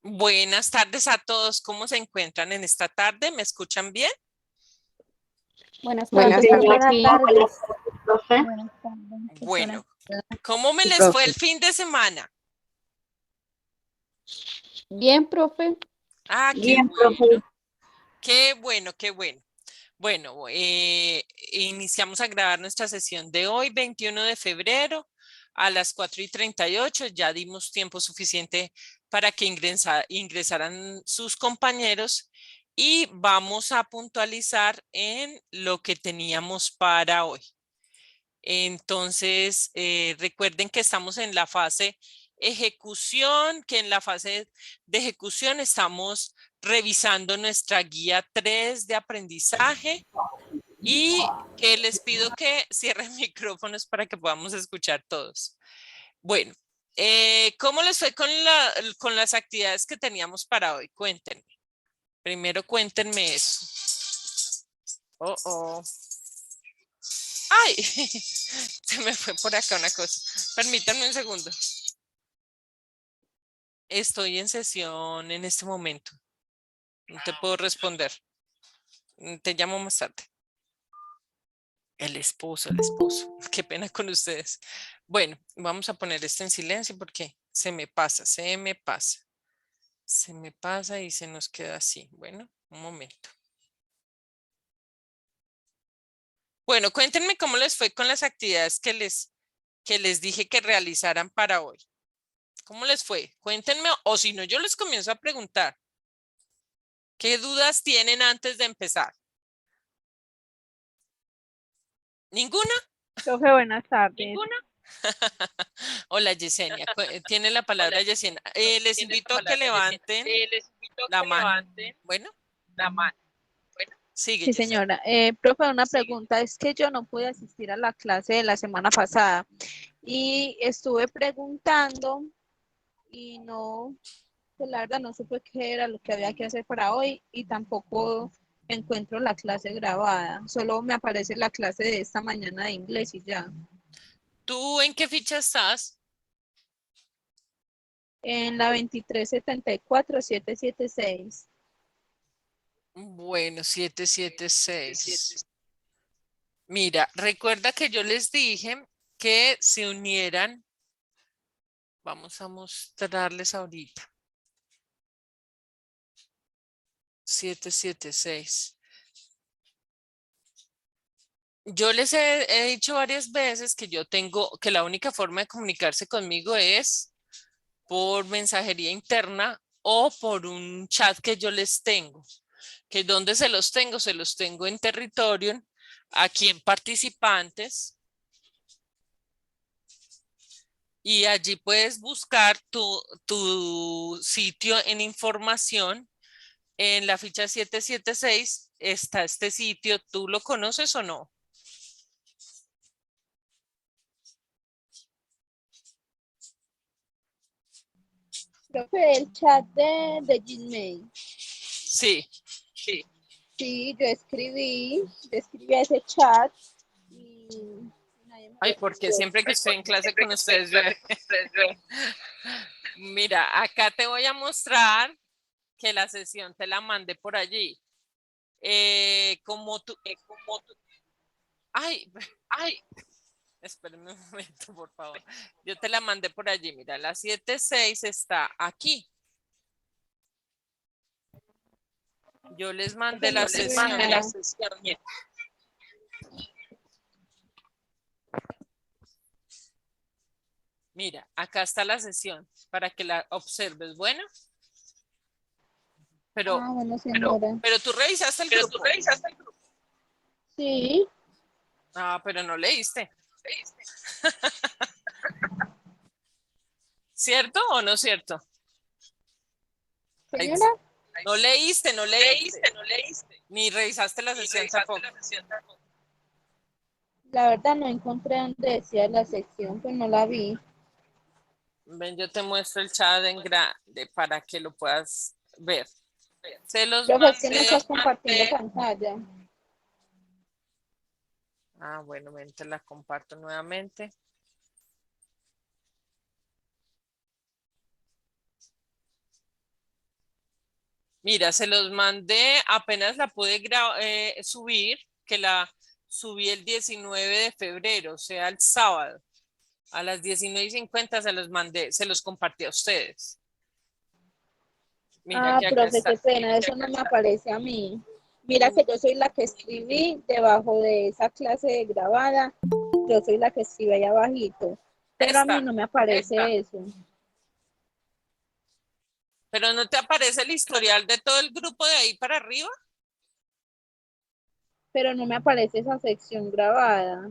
Buenas tardes a todos. ¿Cómo se encuentran en esta tarde? ¿Me escuchan bien? Buenas Buenas tardes, tardes, profe. Buenas tardes, Bueno, ¿cómo me les fue el fin de semana? Bien, profe. Ah, qué Bien, bueno. profe. Qué bueno, qué bueno. Bueno, iniciamos a grabar nuestra sesión de hoy, 21 de febrero, a las 4:38. Ya dimos tiempo suficiente para que ingresaran sus compañeros y vamos a puntualizar en lo que teníamos para hoy. Entonces, recuerden que estamos en la fase ejecución, que en la fase de ejecución estamos revisando nuestra guía 3 de aprendizaje y que les pido que cierren micrófonos para que podamos escuchar todos. Bueno, ¿cómo les fue con las actividades que teníamos para hoy? Cuéntenme. Primero cuéntenme eso. ¡Ay! Se me fue por acá una cosa. Permítanme un segundo. Estoy en sesión en este momento. No te puedo responder. Te llamo más tarde. El esposo. Qué pena con ustedes. Bueno, vamos a poner esto en silencio porque se me pasa y se nos queda así. Bueno, un momento. Bueno, cuéntenme cómo les fue con las actividades que les dije que realizaran para hoy. ¿Cómo les fue? Cuéntenme, o si no, yo les comienzo a preguntar. ¿Qué dudas tienen antes de empezar? ¿Ninguna? Profe, buenas tardes. ¿Ninguna? Hola, Yesenia. Tiene la palabra Yesenia. Les invito a que levanten la mano. Bueno. La mano. Sigue, Sí, Yesenia. señora. Profe, una pregunta. Es que yo no pude asistir a la clase de la semana pasada y estuve preguntando y no, pues la verdad no supe qué era lo que había que hacer para hoy y tampoco encuentro la clase grabada. Solo me aparece la clase de esta mañana de inglés y ya. ¿Tú en qué ficha estás? En la 2374-776. Bueno, 776. Mira, recuerda que yo les dije que se unieran. Vamos a mostrarles ahorita. 776. Yo les he dicho varias veces que que la única forma de comunicarse conmigo es por mensajería interna o por un chat que yo les tengo. Que donde se los tengo en Territorio, aquí en participantes. Y allí puedes buscar tu sitio en información. En la ficha 776 está este sitio. ¿Tú lo conoces o no? Profe, el chat de Gmail. Sí. Sí, yo escribí a ese chat y nadie me Ay, porque respondió. siempre que estoy en clase con ustedes, mira, acá te voy a mostrar que la sesión te la mandé por allí. Como tú, ay, espérenme un momento, por favor. Yo te la mandé por allí. Mira, la 7.6 está aquí. Yo les mandé la sesión. Mira, acá está la sesión para que la observes. Bueno, Bueno, señora. pero tú revisaste el grupo. Sí. Ah, pero no leíste. ¿Cierto o no cierto? Señora. No leíste. Ni revisaste la sesión tampoco. La verdad no encontré donde decía la sección, pues no la vi. Ven, yo te muestro el chat en grande para que lo puedas ver. Se los Profe, es que no mandé. estás compartiendo pantalla. Ah, bueno, ven, te la comparto nuevamente. Mira, se los mandé, apenas la pude subir, que la subí el 19 de febrero, o sea, el sábado. A las 19:50 se los mandé, se los compartí a ustedes. Mira Ah, que acá profe, está. qué pena, eso no me aparece a mí. Mira que yo soy la que escribí debajo de esa clase grabada. Yo soy la que escribe ahí abajito. Pero a mí Está, no me aparece eso. pero no te aparece el historial de todo el grupo de ahí para arriba. Pero no me aparece esa sección grabada.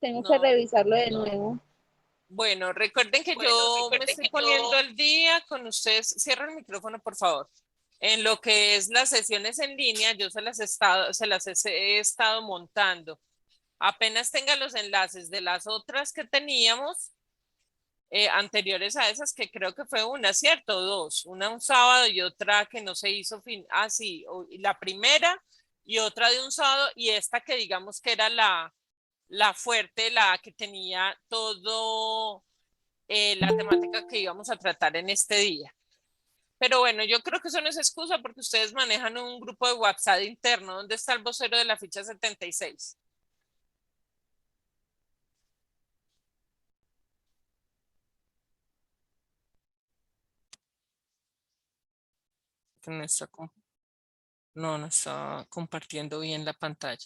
Tengo que No. revisarlo de nuevo. Bueno, recuerden que yo me estoy poniendo al día con ustedes. Cierra el micrófono, por favor. En lo que es las sesiones en línea, yo se las he estado montando. Apenas tenga los enlaces de las otras que teníamos, anteriores a esas, que creo que fue una, ¿cierto? Dos, una un sábado y otra que no se hizo sí, la primera y otra de un sábado y esta que digamos que era la fuerte, la que tenía todo, la temática que íbamos a tratar en este día. Pero bueno, yo creo que eso no es excusa porque ustedes manejan un grupo de WhatsApp interno. ¿Dónde está el vocero de la ficha 76? Que no está compartiendo bien la pantalla.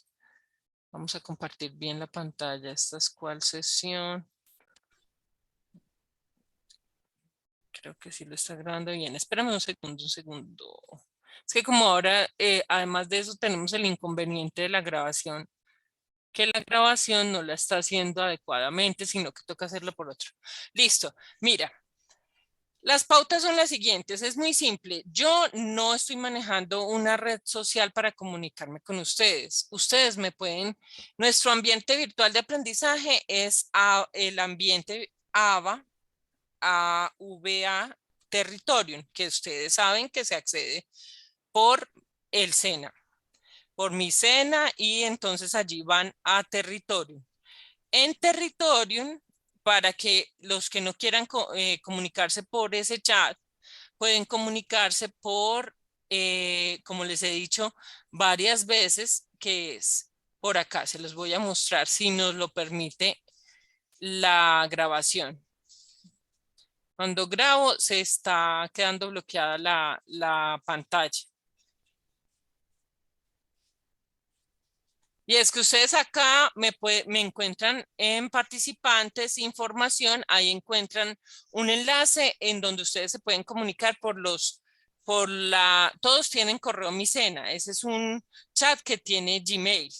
Vamos a compartir bien la pantalla. ¿Esta es cuál sesión? Creo que sí lo está grabando bien. Espérame un segundo, un segundo. Es que como ahora, además de eso, tenemos el inconveniente de la grabación, que la grabación no la está haciendo adecuadamente, sino que toca hacerlo por otro. Listo. Mira, las pautas son las siguientes. Es muy simple. Yo no estoy manejando una red social para comunicarme con ustedes. Ustedes me pueden, nuestro ambiente virtual de aprendizaje es el ambiente AVA Territorium, que ustedes saben que se accede por el SENA, por mi SENA, y entonces allí van a Territorium. En Territorium, para que los que no quieran comunicarse por ese chat, pueden comunicarse por, como les he dicho varias veces, que es por acá. Se los voy a mostrar si nos lo permite la grabación. Cuando grabo se está quedando bloqueada la pantalla. Y es que ustedes acá me encuentran en participantes, información, ahí encuentran un enlace en donde ustedes se pueden comunicar todos tienen correo Micena, ese es un chat que tiene Gmail,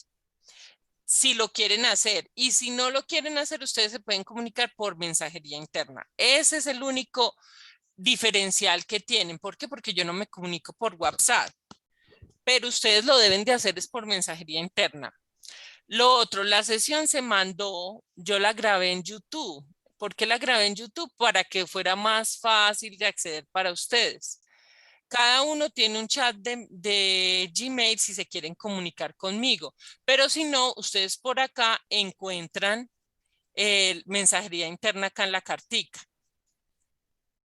si lo quieren hacer. Y si no lo quieren hacer, ustedes se pueden comunicar por mensajería interna. Ese es el único diferencial que tienen. ¿Por qué? Porque yo no me comunico por WhatsApp, pero ustedes lo deben de hacer es por mensajería interna. Lo otro, la sesión se mandó, yo la grabé en YouTube. ¿Por qué la grabé en YouTube? Para que fuera más fácil de acceder para ustedes. Cada uno tiene un chat de Gmail si se quieren comunicar conmigo, pero si no, ustedes por acá encuentran mensajería interna acá en la cartica.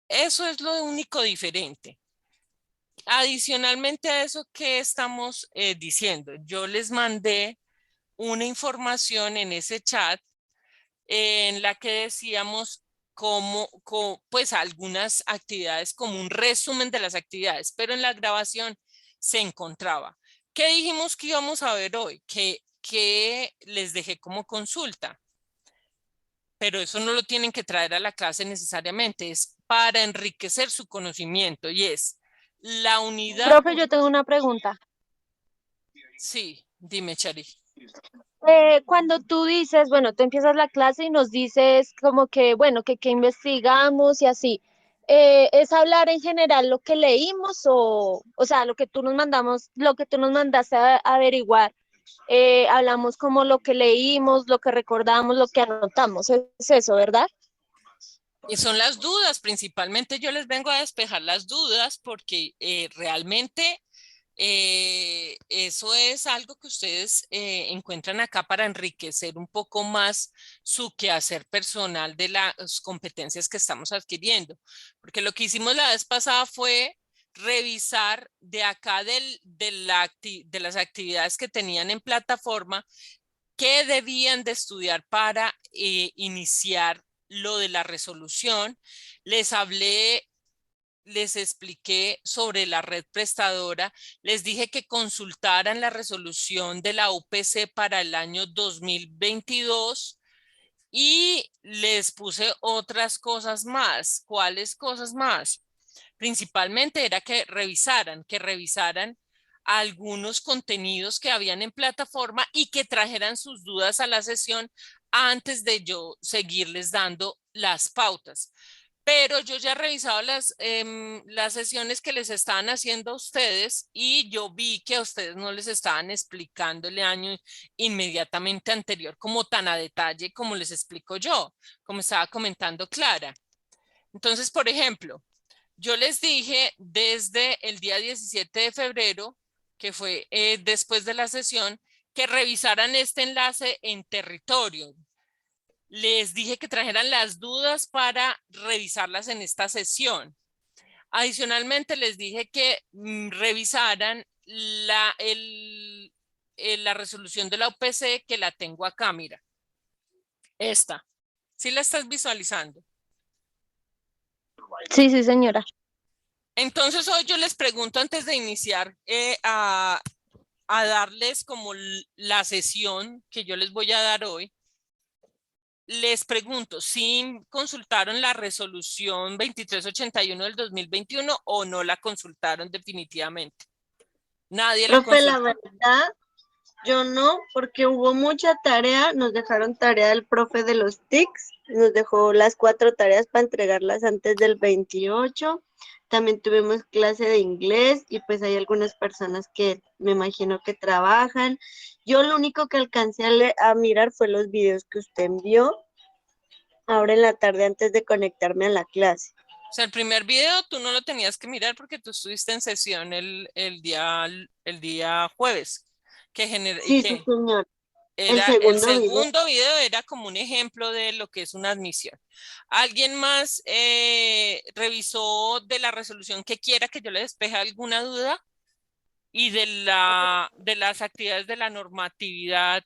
Eso es lo único diferente. Adicionalmente a eso, ¿qué estamos diciendo? Yo les mandé una información en ese chat en la que decíamos pues algunas actividades, como un resumen de las actividades, pero en la grabación se encontraba. ¿Qué dijimos que íbamos a ver hoy? Que les dejé como consulta, pero eso no lo tienen que traer a la clase necesariamente, es para enriquecer su conocimiento y es la unidad. Profe, yo tengo una pregunta. Sí, dime, Chari. Cuando tú dices, bueno, tú empiezas la clase y nos dices como que, bueno, que investigamos y así, ¿es hablar en general lo que leímos o sea, lo que tú nos mandamos, lo que tú nos mandaste a averiguar? Hablamos como lo que leímos, lo que recordamos, lo que anotamos, es eso, ¿verdad? Y son las dudas, principalmente yo les vengo a despejar las dudas porque realmente eso es algo que ustedes encuentran acá para enriquecer un poco más su quehacer personal de las competencias que estamos adquiriendo. Porque lo que hicimos la vez pasada fue revisar de acá de las actividades que tenían en plataforma, qué debían de estudiar para iniciar lo de la resolución. Les hablé, les expliqué sobre la red prestadora, les dije que consultaran la resolución de la UPC para el año 2022 y les puse otras cosas más. ¿Cuáles cosas más? Principalmente era que revisaran algunos contenidos que habían en plataforma y que trajeran sus dudas a la sesión antes de yo seguirles dando las pautas. Pero yo ya he revisado las sesiones que les estaban haciendo a ustedes y yo vi que a ustedes no les estaban explicando el año inmediatamente anterior como tan a detalle como les explico yo, como estaba comentando Clara. Entonces, por ejemplo, yo les dije desde el día 17 de febrero, que fue después de la sesión, que revisaran este enlace en territorio. Les dije que trajeran las dudas para revisarlas en esta sesión. Adicionalmente, les dije que revisaran la resolución de la UPC, que la tengo acá, mira. Esta. ¿Sí la estás visualizando? Sí, sí, señora. Entonces hoy yo les pregunto antes de iniciar a darles como la sesión que yo les voy a dar hoy. Les pregunto si consultaron la resolución 2381 del 2021 o no la consultaron definitivamente. Nadie la Profe, la consultó. verdad, yo no, porque hubo mucha tarea, nos dejaron tarea el profe de los TICs, nos dejó las 4 tareas para entregarlas antes del 28, también tuvimos clase de inglés y pues hay algunas personas que me imagino que trabajan. Yo lo único que alcancé a mirar fue los videos que usted envió ahora en la tarde antes de conectarme a la clase. O sea, el primer video tú no lo tenías que mirar porque tú estuviste en sesión el día jueves. Sí, sí, señor. El El segundo video. segundo video era como un ejemplo de lo que es una admisión. ¿Alguien más revisó de la resolución que quiera que yo le despeje alguna duda? Y de las actividades de la normatividad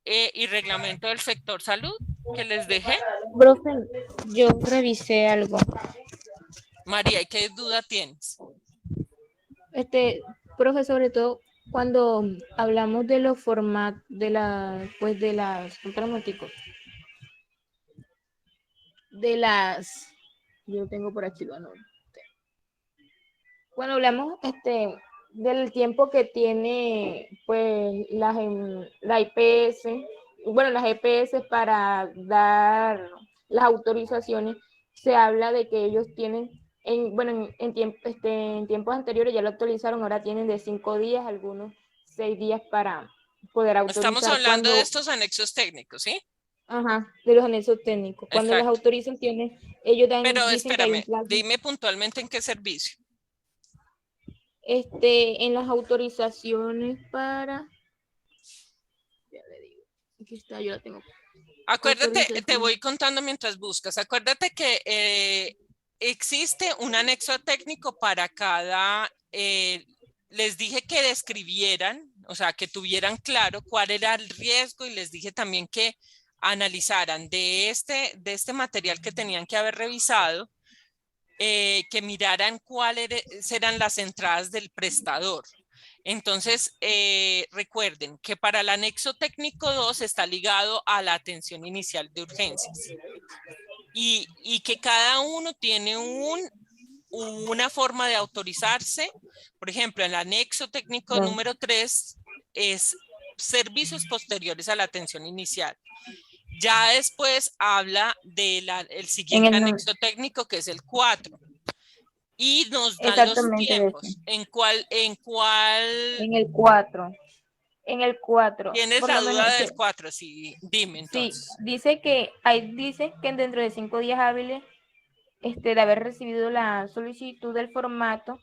y reglamento del sector salud que les dejé. Profe, yo revisé algo. María, ¿y qué duda tienes? Profe, sobre todo cuando hablamos de los formatos, yo tengo por aquí lo anoté. Cuando hablamos del tiempo que tiene pues la IPS, bueno, las EPS para dar las autorizaciones, se habla de que ellos tienen, en tiempos anteriores ya lo actualizaron, ahora tienen de 5 días, algunos 6 días para poder autorizar. Estamos hablando de estos anexos técnicos, ¿sí? Ajá, de los anexos técnicos. Cuando las autorizan, ellos Pero dicen que hay un espérame, plazo. dime puntualmente en qué servicio. En las autorizaciones para, ya le digo, aquí está, yo la tengo. Acuérdate, te voy contando mientras buscas. Acuérdate que existe un anexo técnico para cada, les dije que describieran, o sea, que tuvieran claro cuál era el riesgo y les dije también que analizaran de este material que tenían que haber revisado, que miraran cuáles eran las entradas del prestador. Entonces, recuerden que para el anexo técnico 2 está ligado a la atención inicial de urgencias y que cada uno tiene una forma de autorizarse. Por ejemplo, el anexo técnico número 3 es servicios posteriores a la atención inicial. Ya después habla del siguiente anexo técnico, que es el 4. Y nos dan los tiempos. ¿En cuál? En el 4. En el 4. ¿Tienes por la lo menos, duda del 4? Sí, dime sí, entonces. dice que dentro de 5 días hábiles de haber recibido la solicitud del formato,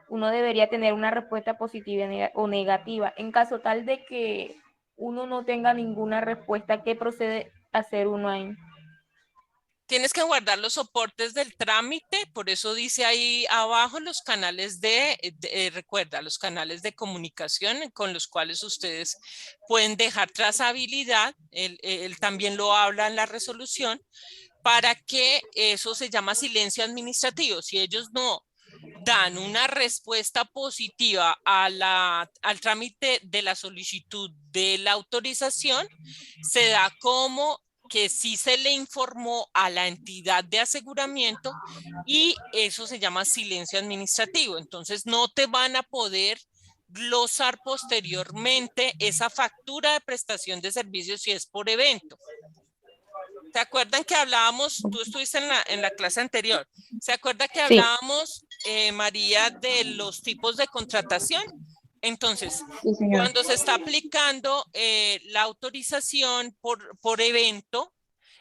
uno debería tener una respuesta positiva o negativa. En caso tal de que uno no tenga ninguna respuesta, ¿qué procede a hacer uno ahí? Tienes que guardar los soportes del trámite, por eso dice ahí abajo los canales recuerda, los canales de comunicación con los cuales ustedes pueden dejar trazabilidad, él también lo habla en la resolución, para que eso se llama silencio administrativo. Si ellos no dan una respuesta positiva al trámite de la solicitud de la autorización, se da como que sí se le informó a la entidad de aseguramiento y eso se llama silencio administrativo. Entonces no te van a poder glosar posteriormente esa factura de prestación de servicios si es por evento. ¿Se acuerdan que hablábamos? Tú estuviste en la clase anterior. ¿Se acuerda que Sí. hablábamos, María, de los tipos de contratación? Entonces, Sí, señor. cuando se está aplicando la autorización por evento,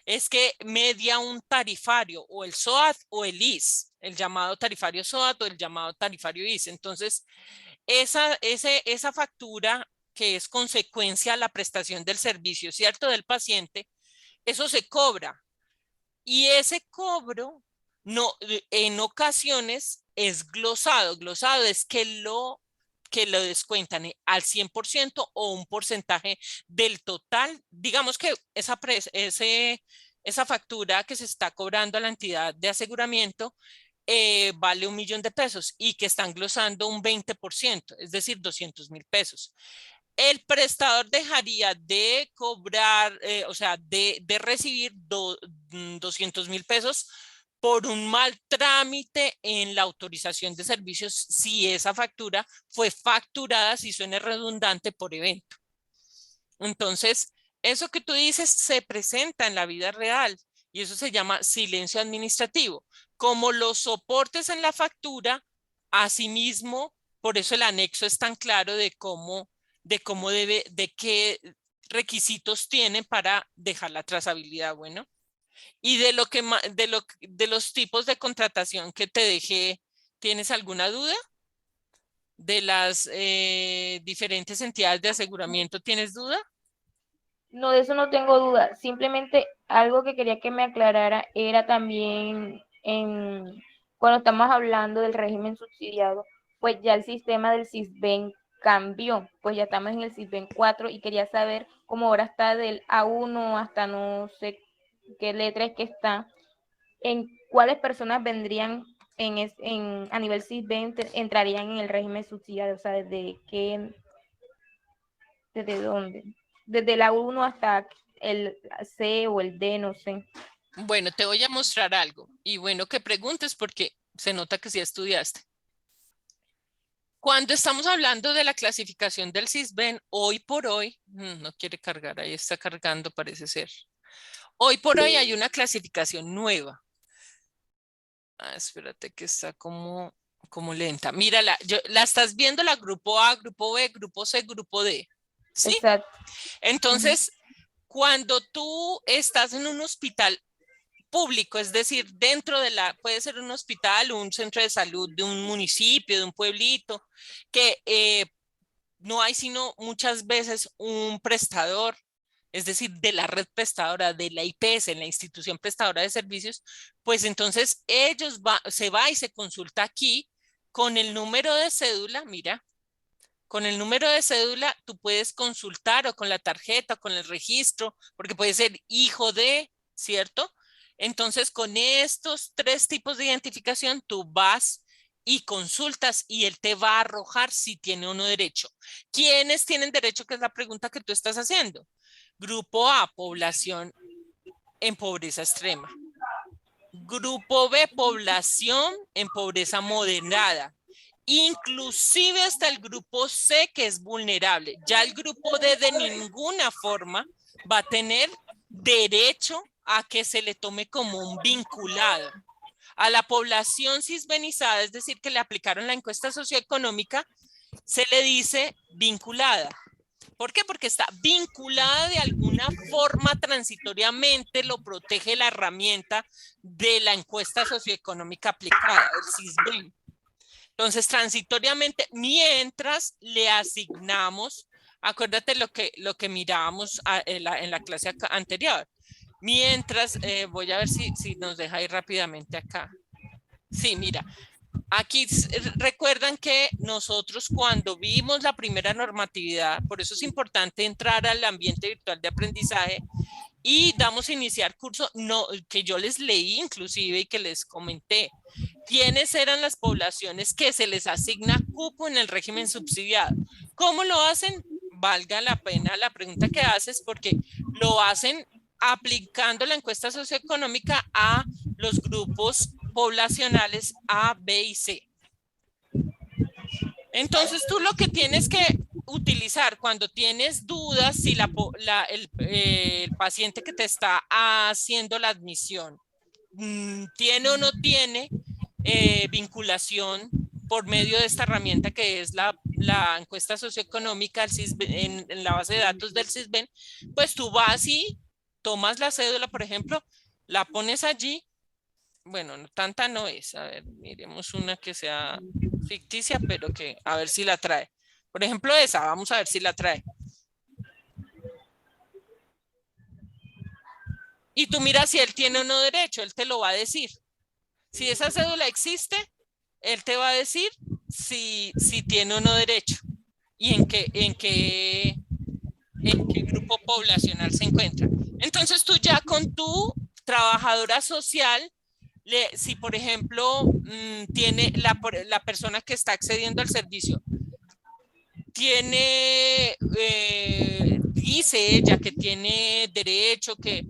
es que media un tarifario, o el SOAT o el IS, el llamado tarifario SOAT o el llamado tarifario IS. Entonces, esa factura que es consecuencia a la prestación del servicio, ¿cierto?, del paciente, eso se cobra. Y ese cobro, no, en ocasiones es glosado. Glosado es que lo descuentan al 100% o un porcentaje del total. Digamos que esa factura que se está cobrando a la entidad de aseguramiento vale 1.000.000 de pesos y que están glosando un 20%, es decir, 200.000 pesos. El prestador dejaría de cobrar, o sea, de recibir 200.000 pesos por un mal trámite en la autorización de servicios si esa factura fue facturada, si suene redundante, por evento. Entonces, eso que tú dices se presenta en la vida real y eso se llama silencio administrativo. Como los soportes en la factura, asimismo, por eso el anexo es tan claro de qué requisitos tienen para dejar la trazabilidad. Bueno, y de los tipos de contratación que te dejé, ¿tienes alguna duda? De las diferentes entidades de aseguramiento, ¿tienes duda? No, de eso no tengo duda. Simplemente algo que quería que me aclarara era también cuando estamos hablando del régimen subsidiado, pues ya el sistema del SISBEN cambió, pues ya estamos en el SISBEN 4 y quería saber cómo ahora está del A1 hasta no sé qué letra es que está, en cuáles personas vendrían a nivel SISBEN, entrarían en el régimen subsidiado, o sea, desde dónde, desde la 1 hasta el C o el D, no sé. Bueno, te voy a mostrar algo y bueno que preguntes porque se nota que sí estudiaste. Cuando estamos hablando de la clasificación del SISBEN, hoy por hoy, no quiere cargar, ahí está cargando parece ser. Hoy por hoy hay una clasificación nueva. Espérate que está como lenta. Mírala, la estás viendo, la grupo A, grupo B, grupo C, grupo D. ¿Sí? Exacto. Entonces, cuando tú estás en un hospital público, es decir, puede ser un hospital, un centro de salud de un municipio, de un pueblito, que no hay sino muchas veces un prestador, es decir, de la red prestadora, de la IPS, en la institución prestadora de servicios, pues entonces se va y se consulta aquí con el número de cédula, mira, con el número de cédula tú puedes consultar o con la tarjeta, o con el registro, porque puede ser hijo de, ¿cierto? Entonces, con estos 3 tipos de identificación, tú vas y consultas y él te va a arrojar si tiene o no derecho. ¿Quiénes tienen derecho? Que es la pregunta que tú estás haciendo. Grupo A, población en pobreza extrema. Grupo B, población en pobreza moderada. Inclusive hasta el grupo C, que es vulnerable. Ya el grupo D de ninguna forma va a tener derecho a que se le tome como un vinculado. A la población cisbenizada, es decir, que le aplicaron la encuesta socioeconómica, se le dice vinculada. ¿Por qué? Porque está vinculada de alguna forma transitoriamente, lo protege la herramienta de la encuesta socioeconómica aplicada, el SISBEN. Entonces, transitoriamente, mientras le asignamos, acuérdate lo que mirábamos en la clase anterior. Mientras, voy a ver si nos deja ir rápidamente acá. Sí, mira. Aquí recuerdan que nosotros cuando vimos la primera normatividad, por eso es importante entrar al ambiente virtual de aprendizaje y damos a iniciar curso, que yo les leí inclusive y que les comenté. ¿Quiénes eran las poblaciones que se les asigna cupo en el régimen subsidiado? ¿Cómo lo hacen? Valga la pena la pregunta que haces, porque lo hacen aplicando la encuesta socioeconómica a los grupos poblacionales A, B y C. Entonces tú lo que tienes que utilizar cuando tienes dudas si el paciente que te está haciendo la admisión tiene o no tiene vinculación por medio de esta herramienta que es la encuesta socioeconómica en la base de datos del SISBEN, pues tú vas y tomas la cédula, por ejemplo, la pones allí. Bueno, tanta no es. A ver, miremos una que sea ficticia, pero que a ver si la trae. Por ejemplo, esa, vamos a ver si la trae. Y tú miras si él tiene o no derecho, él te lo va a decir. Si esa cédula existe, él te va a decir si tiene o no derecho y en qué grupo poblacional se encuentra. Entonces tú ya con tu trabajadora social, si por ejemplo tiene la persona que está accediendo al servicio, dice ella que tiene derecho, que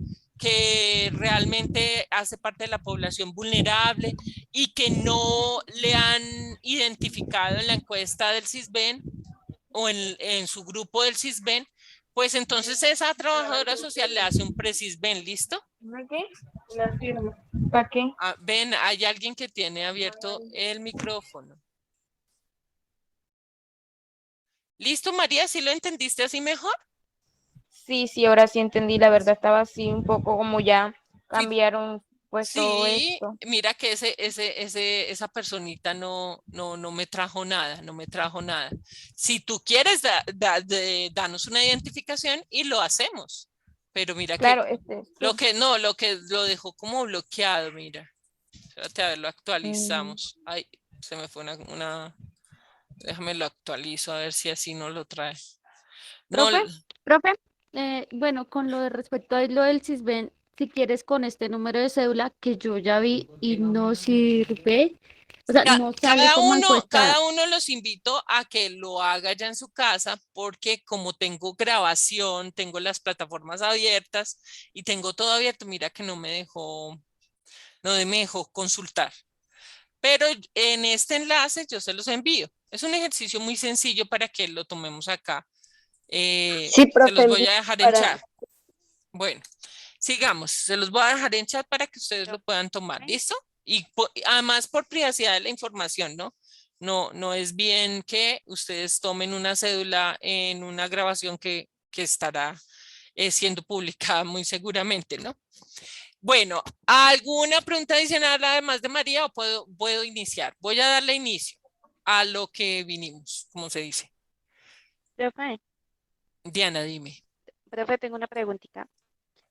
realmente hace parte de la población vulnerable y que no le han identificado en la encuesta del SISBEN o en su grupo del SISBEN, pues entonces esa trabajadora social le hace un pre-SISBEN, ¿listo? ¿Qué? La firma. ¿Para qué? Ven, hay alguien que tiene abierto el micrófono. ¿Listo, María? ¿Sí lo entendiste así mejor? Sí, ahora sí entendí, la verdad estaba así un poco como ya cambiaron pues todo Sí, esto. mira que esa personita no me trajo nada, no me trajo nada. Si tú quieres, danos una identificación y lo hacemos. Pero mira Claro, que sí. lo dejó como bloqueado, mira. Espérate, a ver, lo Mm. actualizamos. Ay, se me fue déjame lo actualizo a ver si así no lo trae. No, Profe, bueno, con lo de respecto a lo del CISBEN, si quieres con este número de cédula que yo ya vi y no sirve, o sea, no sale como encuestada. cada uno los invito a que lo haga ya en su casa, porque como tengo grabación, tengo las plataformas abiertas y tengo todo abierto, mira que no me dejó consultar. Pero en este enlace yo se los envío. Es un ejercicio muy sencillo para que lo tomemos acá. Sí, Se los profe, voy a dejar en chat. Bueno, sigamos. Se los voy a dejar en chat para que ustedes lo puedan tomar. ¿Listo? Y además por privacidad de la información, ¿no? No es bien que ustedes tomen una cédula en una grabación que estará siendo publicada muy seguramente, ¿no? Bueno, ¿alguna pregunta adicional además de María o puedo iniciar? Voy a darle inicio a lo que vinimos, como se dice. Profe, Diana, dime. tengo una preguntita.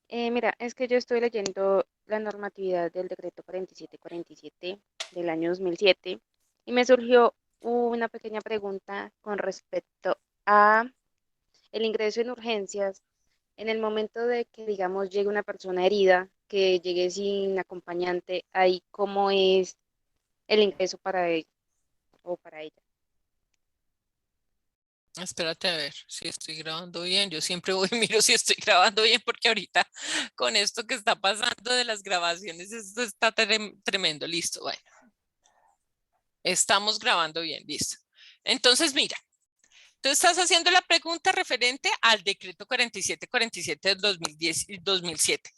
Mira, es que yo estoy leyendo la normatividad del decreto 4747 del año 2007 y me surgió una pequeña pregunta con respecto a el ingreso en urgencias en el momento de que, digamos, llegue una persona herida, que llegue sin acompañante, ahí cómo es el ingreso para él o para ella. Espérate a ver si estoy grabando bien. Yo siempre voy y miro si estoy grabando bien porque ahorita con esto que está pasando de las grabaciones, esto está tremendo. Listo, bueno. Estamos grabando bien, listo. Entonces, mira, tú estás haciendo la pregunta referente al decreto 4747 del 2010 y 2007.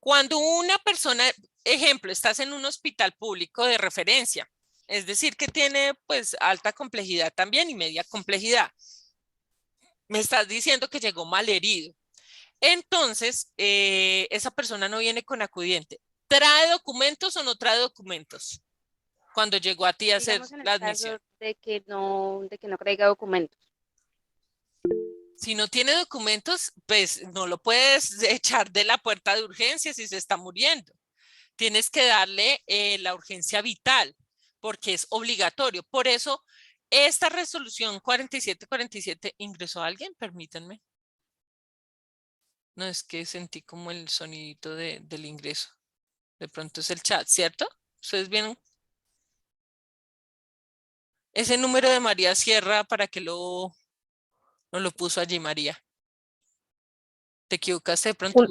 Cuando una persona, ejemplo, estás en un hospital público de referencia, es decir, que tiene pues alta complejidad también y media complejidad. Me estás diciendo que llegó malherido. Entonces, esa persona no viene con acudiente. ¿Trae documentos o no trae documentos? Cuando llegó a ti a hacer Digamos en la el caso admisión. de que no traiga documentos. Si no tiene documentos, pues no lo puedes echar de la puerta de urgencia si se está muriendo. Tienes que darle la urgencia vital, porque es obligatorio. Por eso, esta resolución 4747, ¿ingresó alguien? Permítanme. No, es que sentí como el sonidito del ingreso. De pronto es el chat, ¿cierto? ¿Ustedes vieron? Ese número de María Sierra, ¿para qué no lo puso allí, María? ¿Te equivocaste de pronto?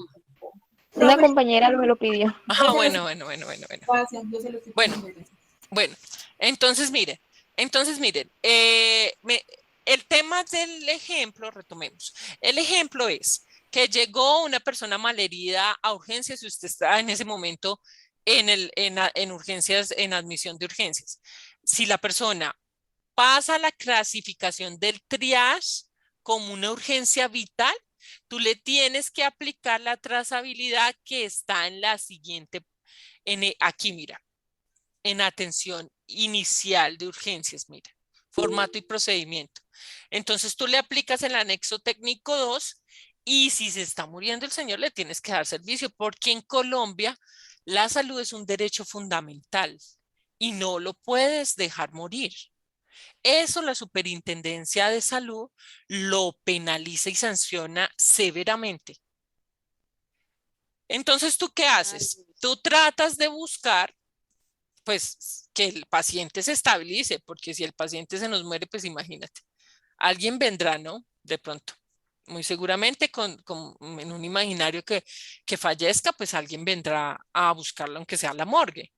Una compañera me lo pidió. Ah, bueno. Bueno, entonces miren, el tema del ejemplo, retomemos. El ejemplo es que llegó una persona malherida a urgencias y usted está en ese momento en urgencias, en admisión de urgencias. Si la persona pasa la clasificación del triage como una urgencia vital, tú le tienes que aplicar la trazabilidad que está en la siguiente, aquí mira, en atención inicial de urgencias, mira, formato y procedimiento. Entonces tú le aplicas el anexo técnico 2 y si se está muriendo el señor le tienes que dar servicio porque en Colombia la salud es un derecho fundamental y no lo puedes dejar morir. Eso la Superintendencia de Salud lo penaliza y sanciona severamente. Entonces, ¿tú qué haces? Tú tratas de buscar, pues, que el paciente se estabilice, porque si el paciente se nos muere, pues imagínate, alguien vendrá, ¿no? De pronto, muy seguramente en un imaginario que fallezca, pues alguien vendrá a buscarlo, aunque sea a la morgue.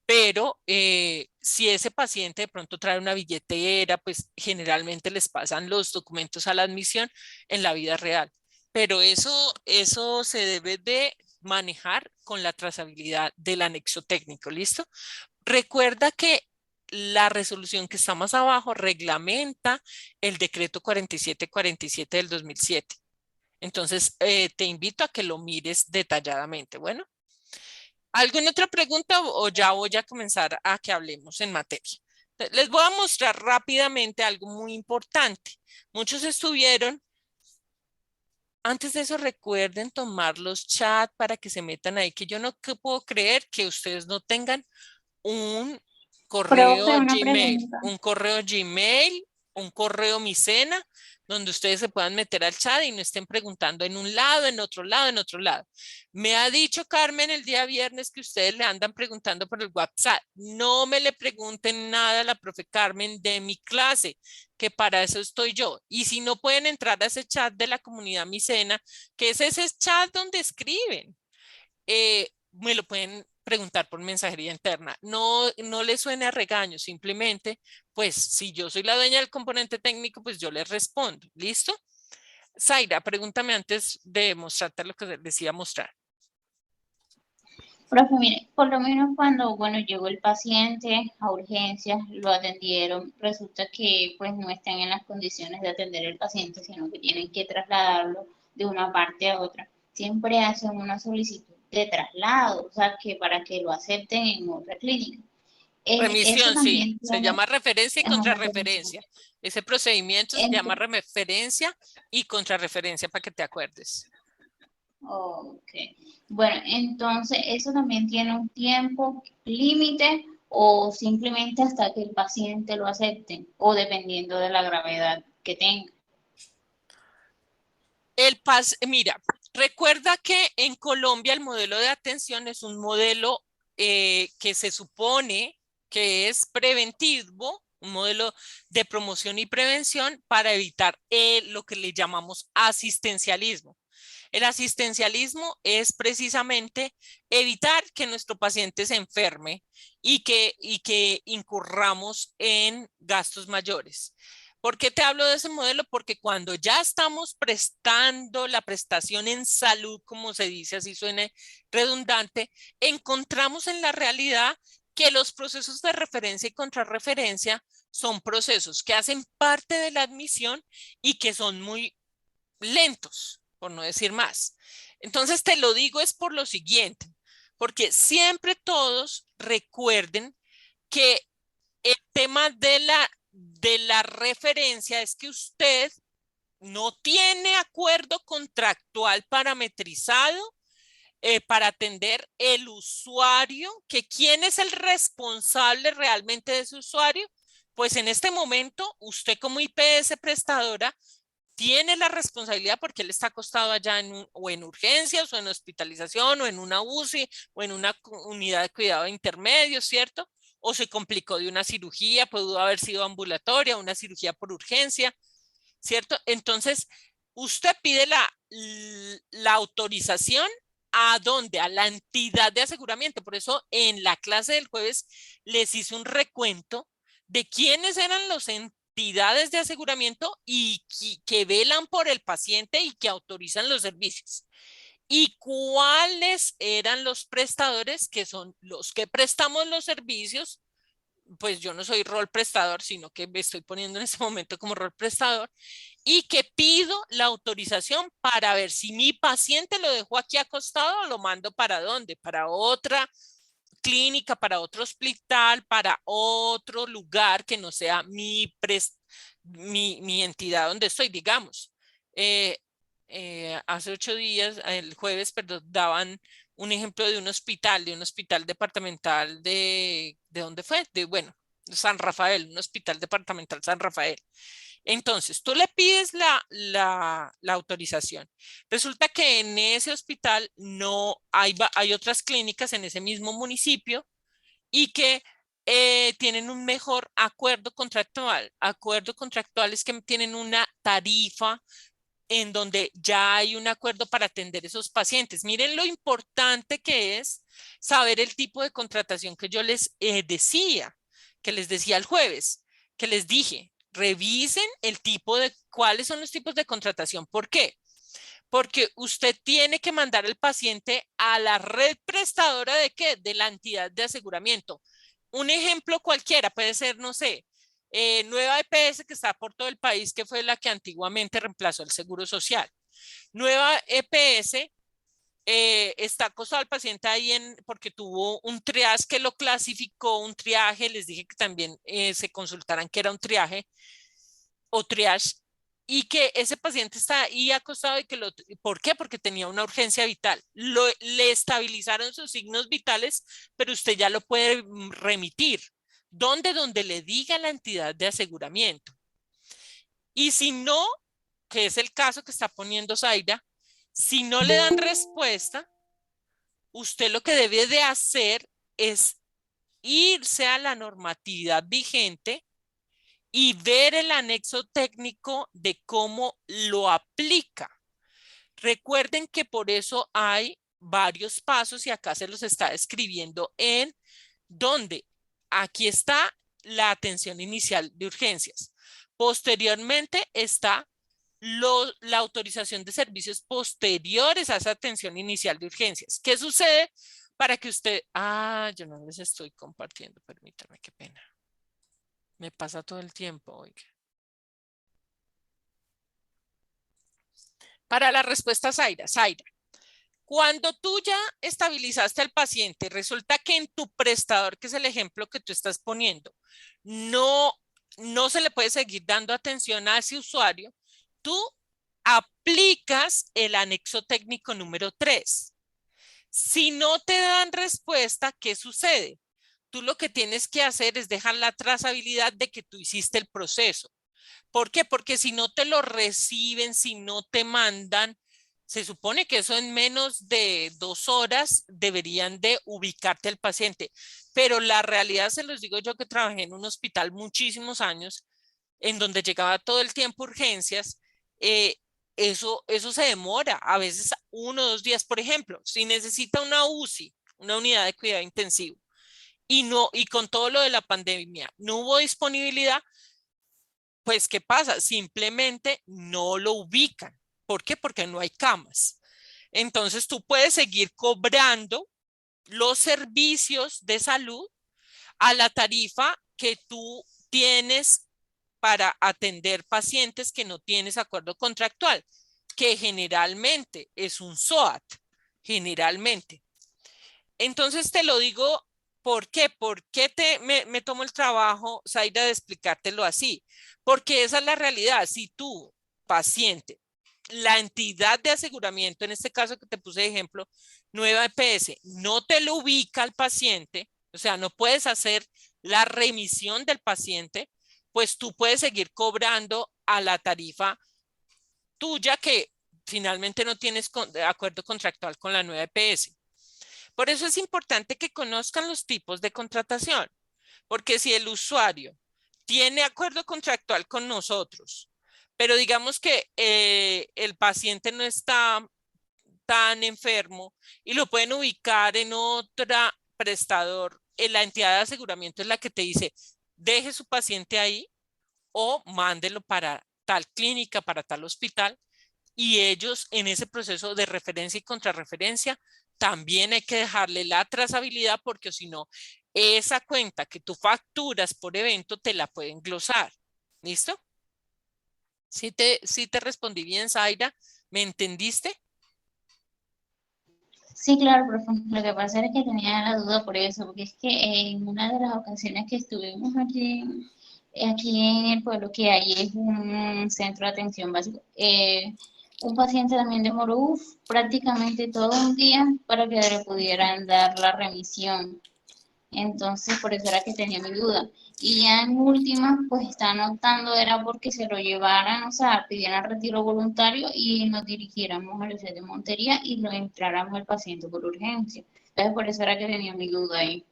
Pero si ese paciente de pronto trae una billetera, pues generalmente les pasan los documentos a la admisión en la vida real. Pero eso se debe de manejar con la trazabilidad del anexo técnico, ¿listo? Recuerda que la resolución que está más abajo reglamenta el decreto 4747 del 2007. Entonces, te invito a que lo mires detalladamente. Bueno. ¿Alguna otra pregunta o ya voy a comenzar a que hablemos en materia? Les voy a mostrar rápidamente algo muy importante. Muchos estuvieron. Antes de eso, recuerden tomar los chats para que se metan ahí, que yo no puedo creer que ustedes no tengan un correo Profe, una Gmail, pregunta. un correo Micena, donde ustedes se puedan meter al chat y no estén preguntando en un lado, en otro lado, en otro lado. Me ha dicho Carmen el día viernes que ustedes le andan preguntando por el WhatsApp. No me le pregunten nada a la profe Carmen de mi clase, que para eso estoy yo. Y si no pueden entrar a ese chat de la comunidad Micena, que es ese chat donde escriben, me lo pueden preguntar por mensajería interna. No le suene a regaño, simplemente, pues si yo soy la dueña del componente técnico, pues yo les respondo. ¿Listo? Zaira, pregúntame antes de mostrarte lo que decía mostrar. Profe, mire, por lo menos cuando, bueno, llegó el paciente a urgencias, lo atendieron, resulta que pues no están en las condiciones de atender al paciente, sino que tienen que trasladarlo de una parte a otra. Siempre hacen una solicitud de traslado, o sea, que para que lo acepten en otra clínica. Eso Remisión, sí, también se tiene llama referencia y una referencia. contrarreferencia. Ese procedimiento se llama Entonces, referencia y contrarreferencia para que te acuerdes. ok. Bueno, entonces, ¿eso también tiene un tiempo límite o simplemente hasta que el paciente lo acepte o dependiendo de la gravedad que tenga? Mira, recuerda que en Colombia el modelo de atención es un modelo que se supone que es preventivo, un modelo de promoción y prevención para evitar lo que le llamamos asistencialismo. El asistencialismo es precisamente evitar que nuestro paciente se enferme y que incurramos en gastos mayores. ¿Por qué te hablo de ese modelo? Porque cuando ya estamos prestando la prestación en salud, como se dice, así suene redundante, encontramos en la realidad que los procesos de referencia y contrarreferencia son procesos que hacen parte de la admisión y que son muy lentos, por no decir más. Entonces te lo digo es por lo siguiente, porque siempre todos recuerden que el tema de la referencia es que usted no tiene acuerdo contractual parametrizado para atender el usuario, que quién es el responsable realmente de ese usuario. Pues en este momento, usted como IPS prestadora tiene la responsabilidad porque él está acostado allá o en urgencias o en hospitalización o en una UCI o en una unidad de cuidado intermedio, ¿cierto? O se complicó de una cirugía, pudo haber sido ambulatoria, una cirugía por urgencia, ¿cierto? Entonces, usted pide la autorización ¿a dónde? A la entidad de aseguramiento. Por eso en la clase del jueves les hice un recuento de quiénes eran los entidades de aseguramiento y que velan por el paciente y que autorizan los servicios. Y cuáles eran los prestadores, que son los que prestamos los servicios. Pues yo no soy rol prestador, sino que me estoy poniendo en este momento como rol prestador y que pido la autorización para ver si mi paciente lo dejó aquí acostado o lo mando para dónde, para otra clínica, para otro hospital, para otro lugar que no sea mi entidad donde estoy, digamos. Hace 8 días, el jueves, perdón, daban un ejemplo de un hospital departamental ¿de dónde fue? Bueno, San Rafael, un hospital departamental San Rafael. Entonces, tú le pides la autorización. Resulta que en ese hospital no hay otras clínicas en ese mismo municipio y que tienen un mejor acuerdo contractual. Acuerdo contractual es que tienen una tarifa en donde ya hay un acuerdo para atender esos pacientes. Miren lo importante que es saber el tipo de contratación que yo les decía, que les decía el jueves, que les dije, revisen el tipo de, cuáles son los tipos de contratación. ¿Por qué? Porque usted tiene que mandar al paciente a la red prestadora de ¿qué? De la entidad de aseguramiento. Un ejemplo cualquiera puede ser, no sé, Nueva EPS que está por todo el país, que fue la que antiguamente reemplazó el Seguro Social. Nueva EPS está acostado al paciente ahí porque tuvo un triage que lo clasificó, un triaje, les dije que también se consultaran que era un triaje o triage, y que ese paciente está ahí acostado y que ¿por qué? Porque tenía una urgencia vital. Le estabilizaron sus signos vitales, pero usted ya lo puede remitir. ¿Dónde? Donde le diga la entidad de aseguramiento. Y si no, que es el caso que está poniendo Zaira, si no le dan respuesta, usted lo que debe de hacer es irse a la normatividad vigente y ver el anexo técnico de cómo lo aplica. Recuerden que por eso hay varios pasos y acá se los está escribiendo en donde aquí está la atención inicial de urgencias. Posteriormente está la autorización de servicios posteriores a esa atención inicial de urgencias. ¿Qué sucede para que usted... yo no les estoy compartiendo, permítame, qué pena. Me pasa todo el tiempo, oiga. Para la respuesta, Zaira, cuando tú ya estabilizaste al paciente, resulta que en tu prestador, que es el ejemplo que tú estás poniendo, no se le puede seguir dando atención a ese usuario, tú aplicas el anexo técnico número 3. Si no te dan respuesta, ¿qué sucede? Tú lo que tienes que hacer es dejar la trazabilidad de que tú hiciste el proceso. ¿Por qué? Porque si no te lo reciben, si no te mandan, se supone que eso en menos de 2 horas deberían de ubicarte al paciente. Pero la realidad, se los digo yo que trabajé en un hospital muchísimos años, en donde llegaba todo el tiempo urgencias, eso se demora, a veces 1 o 2 días. Por ejemplo, si necesita una UCI, una unidad de cuidado intensivo, y con todo lo de la pandemia no hubo disponibilidad, pues ¿qué pasa? Simplemente no lo ubican. ¿Por qué? Porque no hay camas. Entonces tú puedes seguir cobrando los servicios de salud a la tarifa que tú tienes para atender pacientes que no tienes acuerdo contractual, que generalmente es un SOAT, generalmente. Entonces te lo digo, ¿por qué? ¿Por qué me tomo el trabajo, Zaira, de explicártelo así? Porque esa es la realidad. Si tú, paciente, la entidad de aseguramiento, en este caso que te puse de ejemplo, Nueva EPS, no te lo ubica al paciente, o sea, no puedes hacer la remisión del paciente, pues tú puedes seguir cobrando a la tarifa tuya que finalmente no tienes acuerdo contractual con la Nueva EPS. Por eso es importante que conozcan los tipos de contratación, porque si el usuario tiene acuerdo contractual con nosotros, pero digamos que el paciente no está tan enfermo y lo pueden ubicar en otra prestador, la entidad de aseguramiento es la que te dice, deje su paciente ahí o mándelo para tal clínica, para tal hospital, y ellos en ese proceso de referencia y contrarreferencia también hay que dejarle la trazabilidad porque si no, esa cuenta que tú facturas por evento te la pueden glosar. ¿Listo? ¿Sí te respondí bien, Zaira? ¿Me entendiste? Sí, claro, profe. Lo que pasa es que tenía la duda por eso, porque es que en una de las ocasiones que estuvimos aquí en el pueblo, que ahí es un centro de atención básico, un paciente también demoró prácticamente todo un día para que le pudieran dar la remisión. Entonces, por eso era que tenía mi duda. Y ya en última, pues están optando, era porque se lo llevaran, o sea, pidieran retiro voluntario y nos dirigiéramos a la ciudad de Montería y lo entráramos el paciente por urgencia. Entonces, por eso era que tenía mi duda ahí.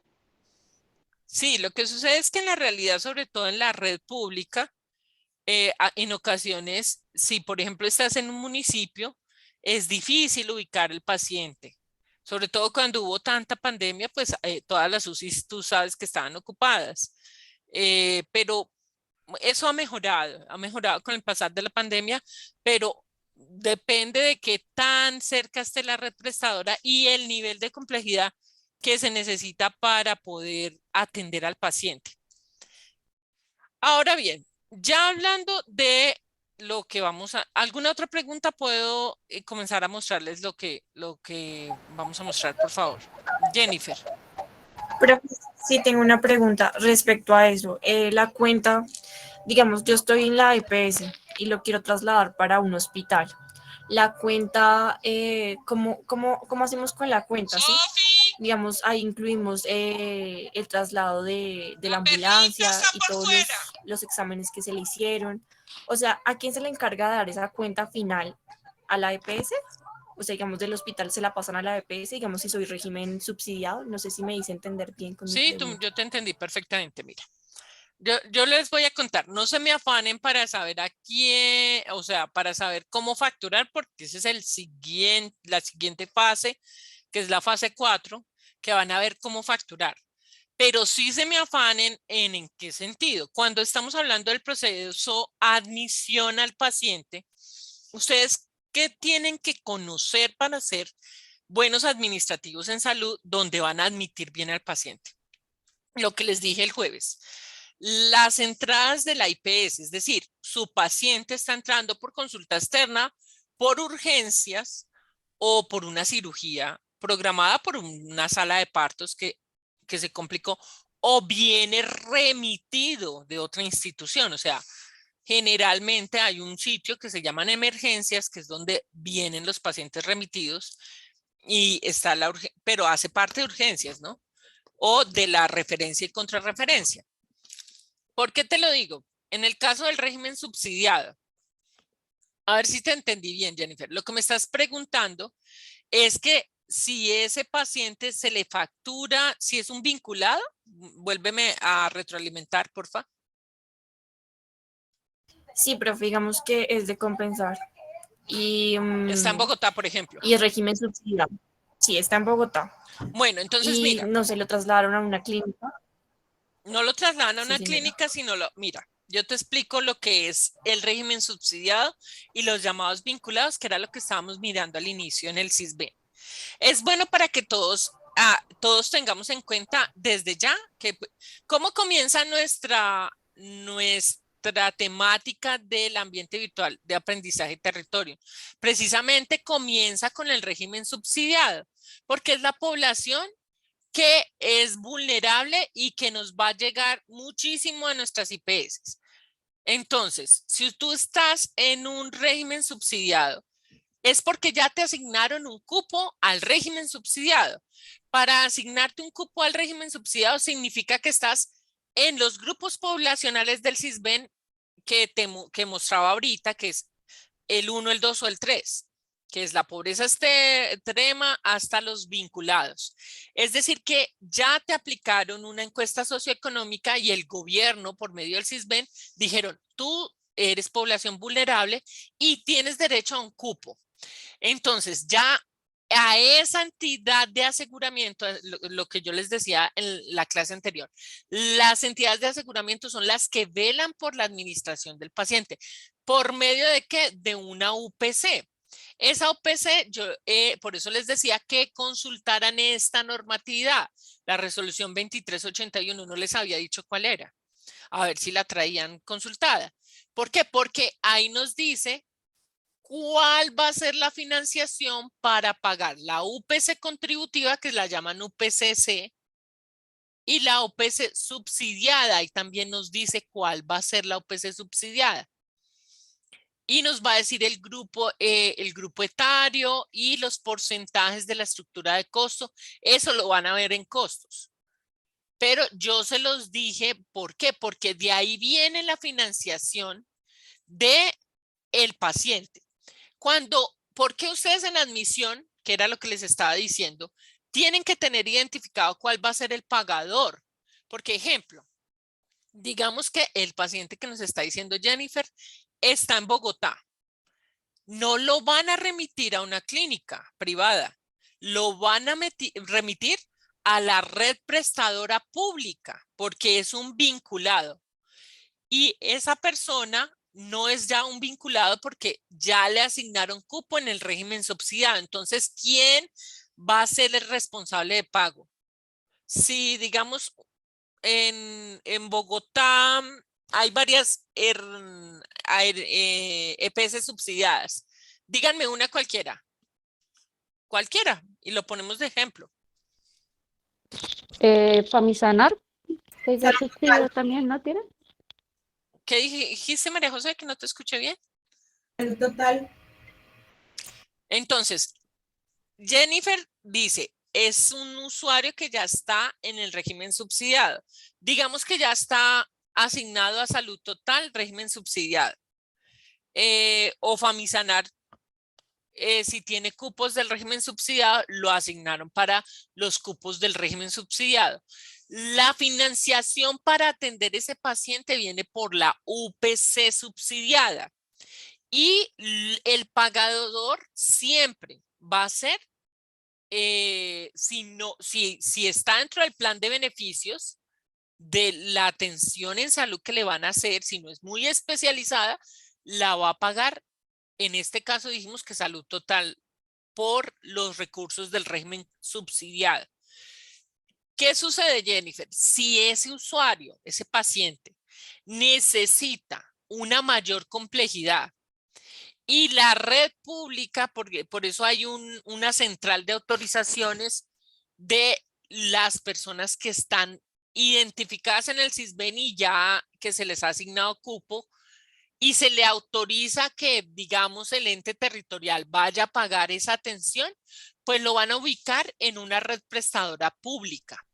Sí, lo que sucede es que en la realidad, sobre todo en la red pública, en ocasiones, si por ejemplo estás en un municipio, es difícil ubicar el paciente. Sobre todo cuando hubo tanta pandemia, pues todas las UCIs tú sabes que estaban ocupadas. Pero eso ha mejorado con el pasar de la pandemia, pero depende de qué tan cerca esté la red prestadora y el nivel de complejidad que se necesita para poder atender al paciente. Ahora bien, ya hablando de lo que vamos a... ¿Alguna otra pregunta? ¿Puedo comenzar a mostrarles lo que vamos a mostrar, por favor? Jennifer. Pero sí tengo una pregunta respecto a eso. La cuenta, digamos, yo estoy en la EPS y lo quiero trasladar para un hospital. La cuenta, ¿cómo hacemos con la cuenta? ¿Sí? Digamos, ahí incluimos el traslado de la ambulancia y todos los exámenes que se le hicieron. O sea, ¿a quién se le encarga de dar esa cuenta final? ¿A la EPS? O sea, digamos, del hospital se la pasan a la EPS, digamos, si soy régimen subsidiado. No sé si me hice entender bien con mi Sí, pregunta. yo te entendí perfectamente, mira. Yo les voy a contar, no se me afanen para saber a quién, o sea, para saber cómo facturar, porque ese es la siguiente fase, que es la fase 4, que van a ver cómo facturar. Pero sí se me afanen en qué sentido. Cuando estamos hablando del proceso admisión al paciente, ustedes qué tienen que conocer para ser buenos administrativos en salud donde van a admitir bien al paciente. Lo que les dije el jueves. Las entradas de la IPS, es decir, su paciente está entrando por consulta externa, por urgencias o por una cirugía programada por una sala de partos que se complicó o viene remitido de otra institución. O sea, generalmente hay un sitio que se llaman emergencias, que es donde vienen los pacientes remitidos y está pero hace parte de urgencias, ¿no? O de la referencia y contrarreferencia. ¿Por qué te lo digo? En el caso del régimen subsidiado, a ver si te entendí bien, Jennifer. Lo que me estás preguntando es que si ese paciente se le factura, si es un vinculado, vuélveme a retroalimentar, porfa. Sí, pero digamos que es de compensar. Y, está en Bogotá, por ejemplo. Y el régimen subsidiado. Sí, está en Bogotá. Bueno, entonces mira. No se lo trasladaron a una clínica. No lo trasladan a una clínica, sino mira, yo te explico lo que es el régimen subsidiado y los llamados vinculados, que era lo que estábamos mirando al inicio en el CISBEN. Es bueno para que todos tengamos en cuenta desde ya que cómo comienza nuestra temática del ambiente virtual de aprendizaje y territorio. Precisamente comienza con el régimen subsidiado, porque es la población que es vulnerable y que nos va a llegar muchísimo a nuestras IPS. Entonces, si tú estás en un régimen subsidiado, es porque ya te asignaron un cupo al régimen subsidiado. Para asignarte un cupo al régimen subsidiado significa que estás en los grupos poblacionales del CISBEN que mostraba ahorita, que es el 1, el 2 o el 3, que es la pobreza extrema hasta los vinculados. Es decir, que ya te aplicaron una encuesta socioeconómica y el gobierno, por medio del CISBEN, dijeron, tú eres población vulnerable y tienes derecho a un cupo. Entonces, ya a esa entidad de aseguramiento, lo que yo les decía en la clase anterior, las entidades de aseguramiento son las que velan por la administración del paciente. ¿Por medio de qué? De una UPC. Esa UPC, por eso les decía que consultaran esta normatividad, la resolución 2381, no les había dicho cuál era, a ver si la traían consultada. ¿Por qué? Porque ahí nos dice cuál va a ser la financiación para pagar la UPC contributiva, que la llaman UPCC, y la UPC subsidiada, y también nos dice cuál va a ser la UPC subsidiada. Y nos va a decir el grupo etario y los porcentajes de la estructura de costo. Eso lo van a ver en costos. Pero yo se los dije, ¿por qué? Porque de ahí viene la financiación del paciente. ¿Por qué ustedes en admisión, que era lo que les estaba diciendo, tienen que tener identificado cuál va a ser el pagador? Porque, ejemplo, digamos que el paciente que nos está diciendo Jennifer está en Bogotá. No lo van a remitir a una clínica privada, lo van a remitir a la red prestadora pública, porque es un vinculado. Y esa persona no es ya un vinculado porque ya le asignaron cupo en el régimen subsidiado. Entonces, ¿quién va a ser el responsable de pago? Si, digamos, en Bogotá hay varias EPS subsidiadas. Díganme una cualquiera. Cualquiera. Y lo ponemos de ejemplo. Famisanar, que ya subsidio también, ¿no tiene? ¿Qué dijiste, María José, que no te escuché bien? El total. Entonces, Jennifer dice, es un usuario que ya está en el régimen subsidiado. Digamos que ya está asignado a Salud Total, régimen subsidiado. O Famisanar, si tiene cupos del régimen subsidiado, lo asignaron para los cupos del régimen subsidiado. La financiación para atender ese paciente viene por la UPC subsidiada y el pagador siempre va a ser, si está dentro del plan de beneficios de la atención en salud que le van a hacer, si no es muy especializada, la va a pagar, en este caso dijimos que Salud Total, por los recursos del régimen subsidiado. ¿Qué sucede, Jennifer? Si ese usuario, ese paciente, necesita una mayor complejidad y la red pública, porque por eso hay una central de autorizaciones de las personas que están identificadas en el CISBEN y ya que se les ha asignado cupo y se le autoriza que, digamos, el ente territorial vaya a pagar esa atención, pues lo van a ubicar en una red prestadora pública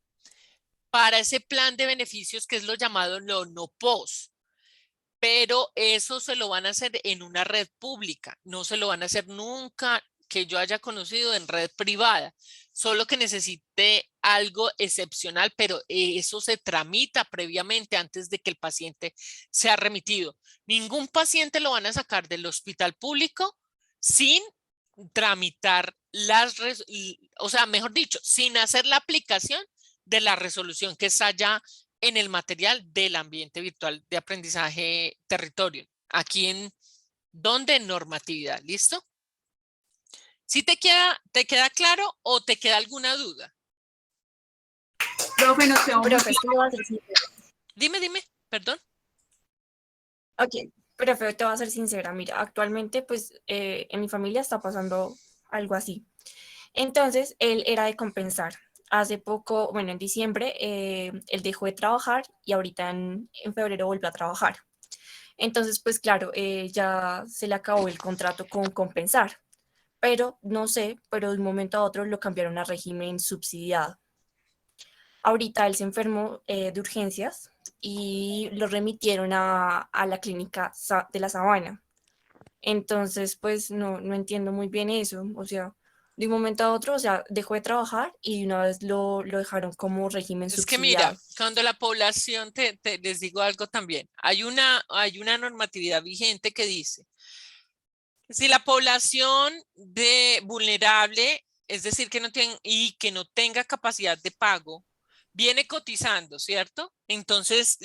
para ese plan de beneficios que es lo llamado NOPOS. Pero eso se lo van a hacer en una red pública, no se lo van a hacer nunca que yo haya conocido en red privada, solo que necesite algo excepcional, pero eso se tramita previamente antes de que el paciente sea remitido. Ningún paciente lo van a sacar del hospital público sin tramitar o sea, mejor dicho, sin hacer la aplicación de la resolución que está ya en el material del ambiente virtual de aprendizaje territorio. Aquí en donde normatividad, ¿listo? ¿Sí te queda claro o te queda alguna duda? Profe, nos quedó Profe, es que lo va a hacer sin- Dime, perdón. Ok, pero Feo, te voy a ser sincera. Mira, actualmente pues en mi familia está pasando algo así. Entonces, él era de compensar. Hace poco, bueno, en diciembre, él dejó de trabajar y ahorita en febrero volvió a trabajar. Entonces, pues claro, ya se le acabó el contrato con compensar, pero no sé, pero de un momento a otro lo cambiaron a régimen subsidiado. Ahorita él se enfermó de urgencias y lo remitieron a la clínica de la Sabana. Entonces, pues no entiendo muy bien eso. O sea, de un momento a otro, o sea, dejó de trabajar y de una vez lo dejaron como régimen Es que mira, subsidiado. cuando la población, les digo algo también, hay una normatividad vigente que dice, si la población de vulnerable, es decir, que no tenga capacidad de pago, viene cotizando, ¿cierto? Entonces,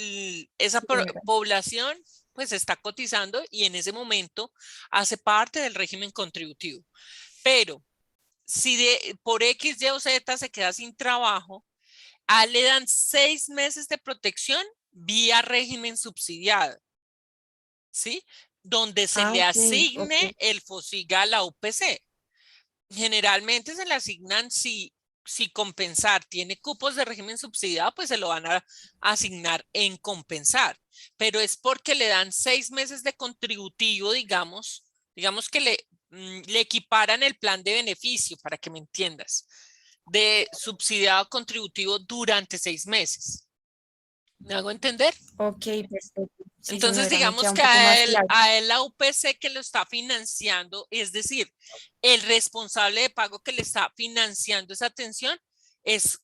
esa Sí, señora. población pues está cotizando y en ese momento hace parte del régimen contributivo. Pero si por X, Y o Z se queda sin trabajo, le dan 6 meses de protección vía régimen subsidiado, ¿sí? Donde se Ah, le ok, ok. asigne el FOSIGA a la UPC. Generalmente se le asignan si compensar tiene cupos de régimen subsidiado, pues se lo van a asignar en compensar, pero es porque le dan 6 meses de contributivo, digamos que le equiparan el plan de beneficio, para que me entiendas, de subsidiado contributivo durante 6 meses. ¿Me hago entender? Ok, perfecto. Sí, Entonces, señora, me digamos queda un que poco más a él, claro. a él la UPC que lo está financiando, es decir, el responsable de pago que le está financiando esa atención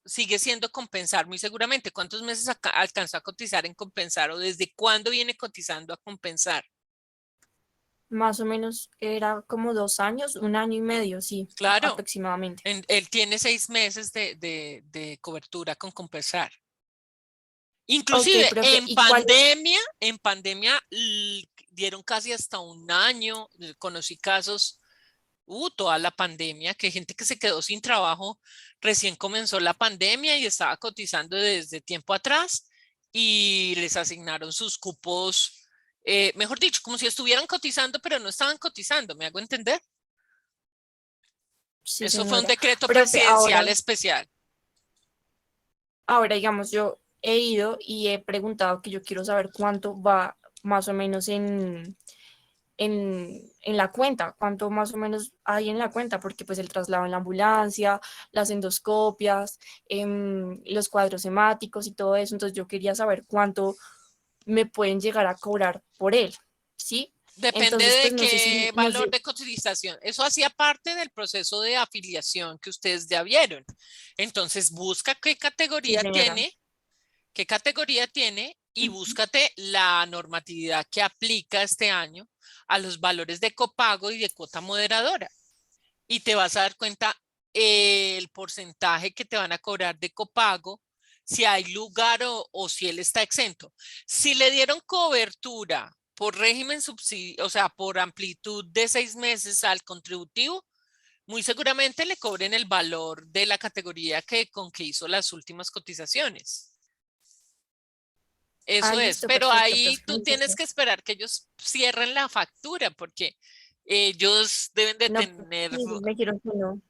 sigue siendo compensar muy seguramente. ¿Cuántos meses alcanzó a cotizar en compensar o desde cuándo viene cotizando a compensar? Más o menos era como 2 años, 1 año y medio, sí, Claro, aproximadamente. él tiene 6 meses de cobertura con compensar. Ok, Inclusive profe, ¿y cuál es? en pandemia dieron casi hasta un año. Conocí casos, toda la pandemia, que gente que se quedó sin trabajo, recién comenzó la pandemia y estaba cotizando desde tiempo atrás y les asignaron sus cupos, mejor dicho, como si estuvieran cotizando, pero no estaban cotizando, ¿me hago entender? Sí, Eso fue un señora. decreto Profe, presidencial especial. ahora, digamos, yo he ido y he preguntado que yo quiero saber cuánto va más o menos en la cuenta, cuánto más o menos hay en la cuenta, porque pues el traslado en la ambulancia, las endoscopias, los cuadros hemáticos y todo eso, entonces yo quería saber cuánto me pueden llegar a cobrar por él, ¿sí? Depende Entonces, de pues no sé si, qué no sé, valor de cotización. Eso hacía parte del proceso de afiliación que ustedes ya vieron. Entonces, busca sí, señora. qué categoría tiene y búscate la normatividad que aplica este año a los valores de copago y de cuota moderadora. Y te vas a dar cuenta el porcentaje que te van a cobrar de copago, si hay lugar o si él está exento. Si le dieron cobertura por régimen subsidio, o sea, por amplitud de 6 meses al contributivo, muy seguramente le cobren el valor de la categoría con que hizo las últimas cotizaciones. Ah, Eso es, listo, pero perfecto, ahí profe. tú Muchas tienes que gracias. esperar que ellos cierren la factura porque ellos deben de No, tener, sí, ellos me dijeron que no.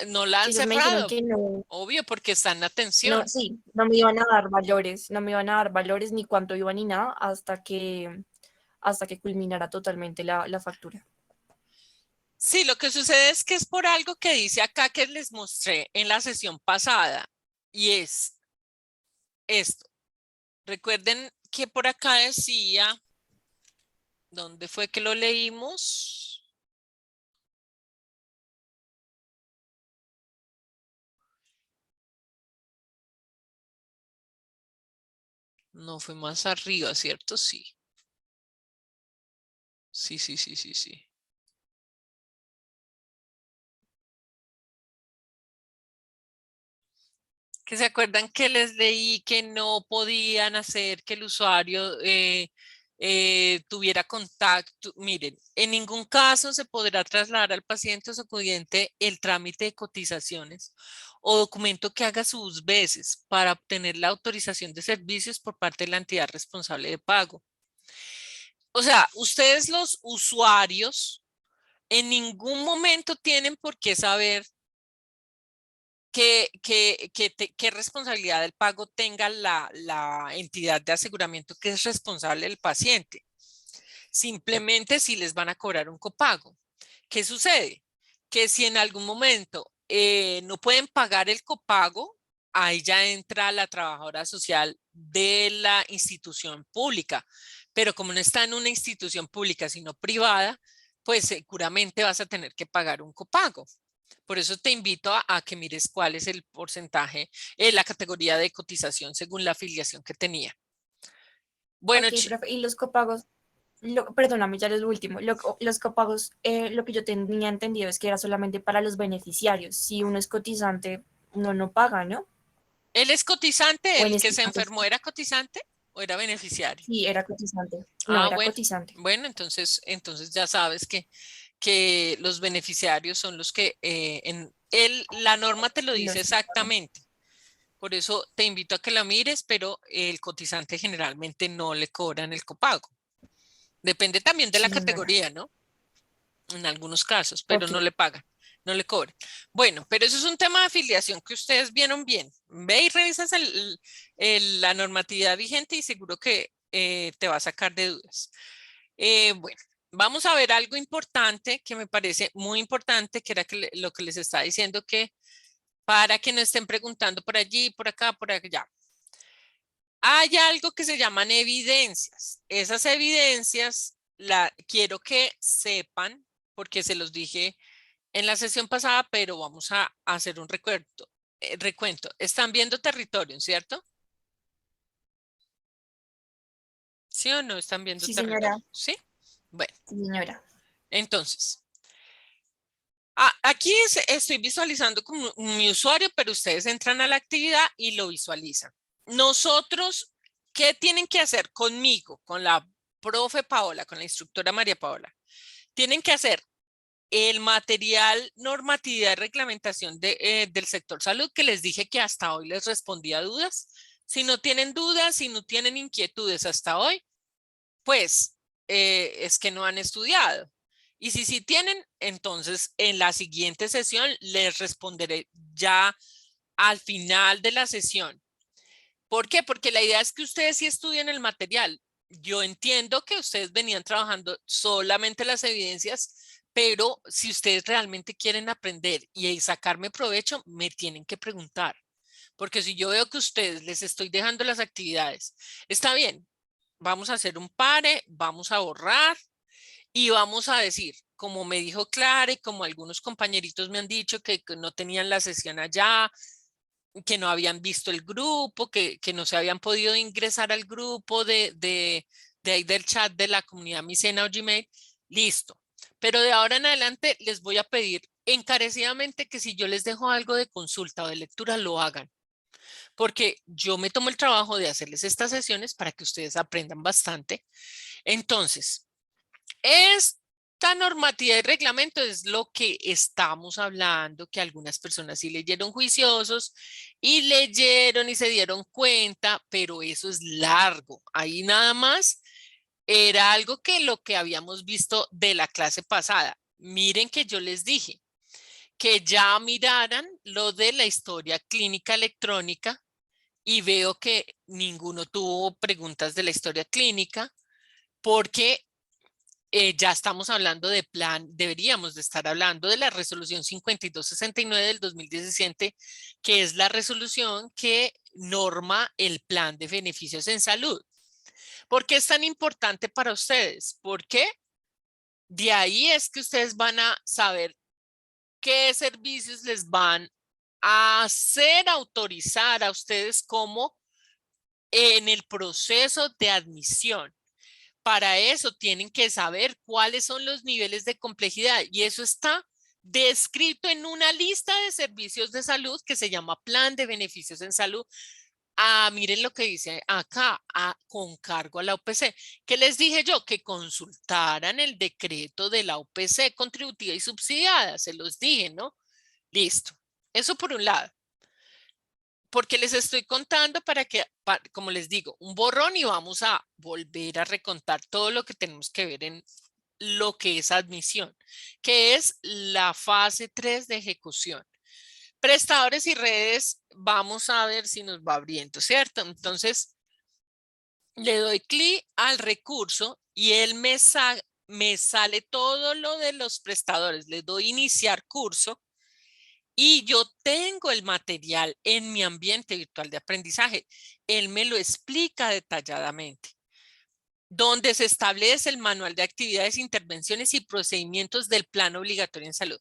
no la Sí, han ellos me dijeron cerrado, que no. obvio, porque está en No, atención. sí, no me iban a dar valores, no me iban a dar valores ni cuánto iba ni nada hasta que culminara totalmente la factura. Sí, lo que sucede es que es por algo que dice acá que les mostré en la sesión pasada y es esto. Recuerden que por acá decía, ¿dónde fue que lo leímos? No fue más arriba, ¿cierto? Sí. Sí, sí, sí, sí, sí. Que se acuerdan que les leí que no podían hacer que el usuario tuviera contacto. Miren, en ningún caso se podrá trasladar al paciente o su acudiente el trámite de cotizaciones o documento que haga sus veces para obtener la autorización de servicios por parte de la entidad responsable de pago. O sea, ustedes los usuarios en ningún momento tienen por qué saber qué responsabilidad del pago tenga la entidad de aseguramiento que es responsable del paciente. Simplemente si les van a cobrar un copago. ¿Qué sucede? Que si en algún momento no pueden pagar el copago, ahí ya entra la trabajadora social de la institución pública. Pero como no está en una institución pública, sino privada, pues seguramente vas a tener que pagar un copago. Por eso te invito a que mires cuál es el porcentaje, la categoría de cotización según la afiliación que tenía. Bueno, Ok, profe, y los copagos, perdóname, ya es lo último. Los copagos, lo que yo tenía entendido es que era solamente para los beneficiarios. Si uno es cotizante, uno no paga, ¿no? ¿él es cotizante? O en ¿El que este se caso, enfermó era cotizante o era beneficiario? sí, era cotizante. No, Ah, era cotizante. bueno, entonces ya sabes que los beneficiarios son los que la norma te lo dice Los que pagan. exactamente. Por eso te invito a que la mires, pero el cotizante generalmente no le cobran el copago. Depende también de la Sí, señora. categoría, ¿no? En algunos casos, pero Ok. no le pagan, no le cobran. Bueno, pero eso es un tema de afiliación que ustedes vieron bien. Ve y revisas la normatividad vigente y seguro que te va a sacar de dudas. Bueno, vamos a ver algo importante que me parece muy importante, que era lo que les estaba diciendo, que para que no estén preguntando por allí, por acá, por allá. Hay algo que se llaman evidencias. Esas evidencias quiero que sepan, porque se los dije en la sesión pasada, pero vamos a hacer un recuento. Están viendo territorio, ¿cierto? ¿Sí o no están viendo Sí, señora. territorio? ¿Sí? Bueno, Sí, señora. entonces, aquí estoy visualizando como mi usuario, pero ustedes entran a la actividad y lo visualizan. Nosotros, ¿qué tienen que hacer conmigo, con la profe Paola, con la instructora María Paola? Tienen que hacer el material normatividad y reglamentación del sector salud, que les dije que hasta hoy les respondía dudas. Si no tienen dudas, si no tienen inquietudes hasta hoy, pues es que no han estudiado. Y si sí tienen, entonces en la siguiente sesión les responderé ya al final de la sesión. ¿Por qué? Porque la idea es que ustedes sí estudien el material. Yo entiendo que ustedes venían trabajando solamente las evidencias, pero si ustedes realmente quieren aprender y sacarme provecho, me tienen que preguntar. Porque si yo veo que ustedes les estoy dejando las actividades, está bien, vamos a hacer un pare, vamos a borrar y vamos a decir, como me dijo Clara y como algunos compañeritos me han dicho que no tenían la sesión allá, que no habían visto el grupo, que no se habían podido ingresar al grupo de ahí del chat de la comunidad Micena o Gmail, listo. Pero de ahora en adelante les voy a pedir encarecidamente que si yo les dejo algo de consulta o de lectura, lo hagan. Porque yo me tomo el trabajo de hacerles estas sesiones para que ustedes aprendan bastante. Entonces, esta normativa y reglamento es lo que estamos hablando, que algunas personas sí leyeron juiciosos y leyeron y se dieron cuenta, pero eso es largo. Ahí nada más era algo que lo que habíamos visto de la clase pasada. Miren que yo les dije que ya miraran lo de la historia clínica electrónica y veo que ninguno tuvo preguntas de la historia clínica porque ya estamos hablando de plan, deberíamos de estar hablando de la resolución 5269 del 2017, que es la resolución que norma el plan de beneficios en salud. ¿Por qué es tan importante para ustedes? Porque de ahí es que ustedes van a saber qué servicios les van a hacer autorizar a ustedes como en el proceso de admisión. Para eso tienen que saber cuáles son los niveles de complejidad y eso está descrito en una lista de servicios de salud que se llama Plan de Beneficios en Salud. Miren lo que dice acá, con cargo a la OPC. ¿Qué les dije yo? Que consultaran el decreto de la OPC contributiva y subsidiada. Se los dije, ¿no? Listo. Eso por un lado. porque les estoy contando para que, como les digo, un borrón y vamos a volver a recontar todo lo que tenemos que ver en lo que es admisión, que es la fase 3 de ejecución. Prestadores y redes, vamos a ver si nos va abriendo, ¿cierto? Entonces, le doy clic al recurso y él me sale todo lo de los prestadores. Le doy iniciar curso. Y yo tengo el material en mi ambiente virtual de aprendizaje. Él me lo explica detalladamente, donde se establece el manual de actividades, intervenciones y procedimientos del plan obligatorio en salud.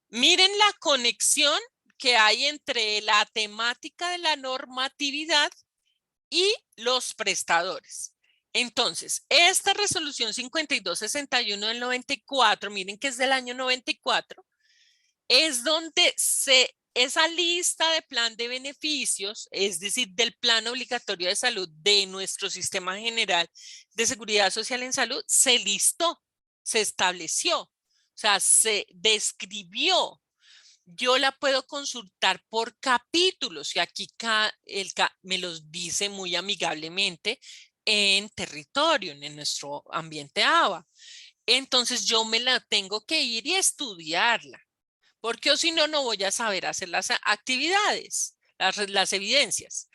Miren la conexión que hay entre la temática de la normatividad y los prestadores. Entonces, esta resolución 5261 del 94, miren que es del año 94, es donde esa lista de plan de beneficios, es decir, del plan obligatorio de salud de nuestro sistema general de seguridad social en salud, se listó, se estableció, o sea, se describió. Yo la puedo consultar por capítulos y aquí me los dice muy amigablemente en territorio, en nuestro ambiente ABA. Entonces yo me la tengo que ir y estudiarla. Porque o si no, no voy a saber hacer las actividades, las evidencias.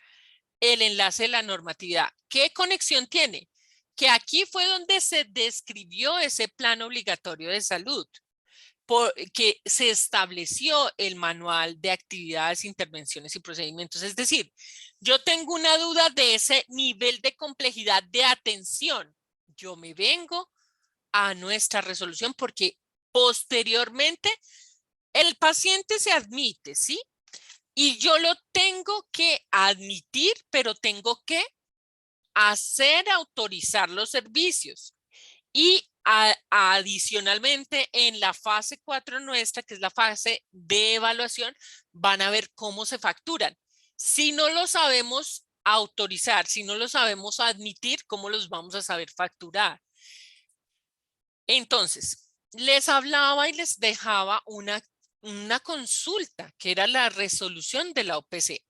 El enlace de la normatividad. ¿Qué conexión tiene? Que aquí fue donde se describió ese plan obligatorio de salud, que se estableció el manual de actividades, intervenciones y procedimientos. Es decir, yo tengo una duda de ese nivel de complejidad de atención. Yo me vengo a nuestra resolución porque posteriormente el paciente se admite, ¿sí? Y yo lo tengo que admitir, pero tengo que autorizar los servicios. Y adicionalmente en la fase 4 nuestra, que es la fase de evaluación, van a ver cómo se facturan. Si no lo sabemos autorizar, si no lo sabemos admitir, ¿cómo los vamos a saber facturar? Entonces, les hablaba y les dejaba una consulta, que era la resolución de la OPC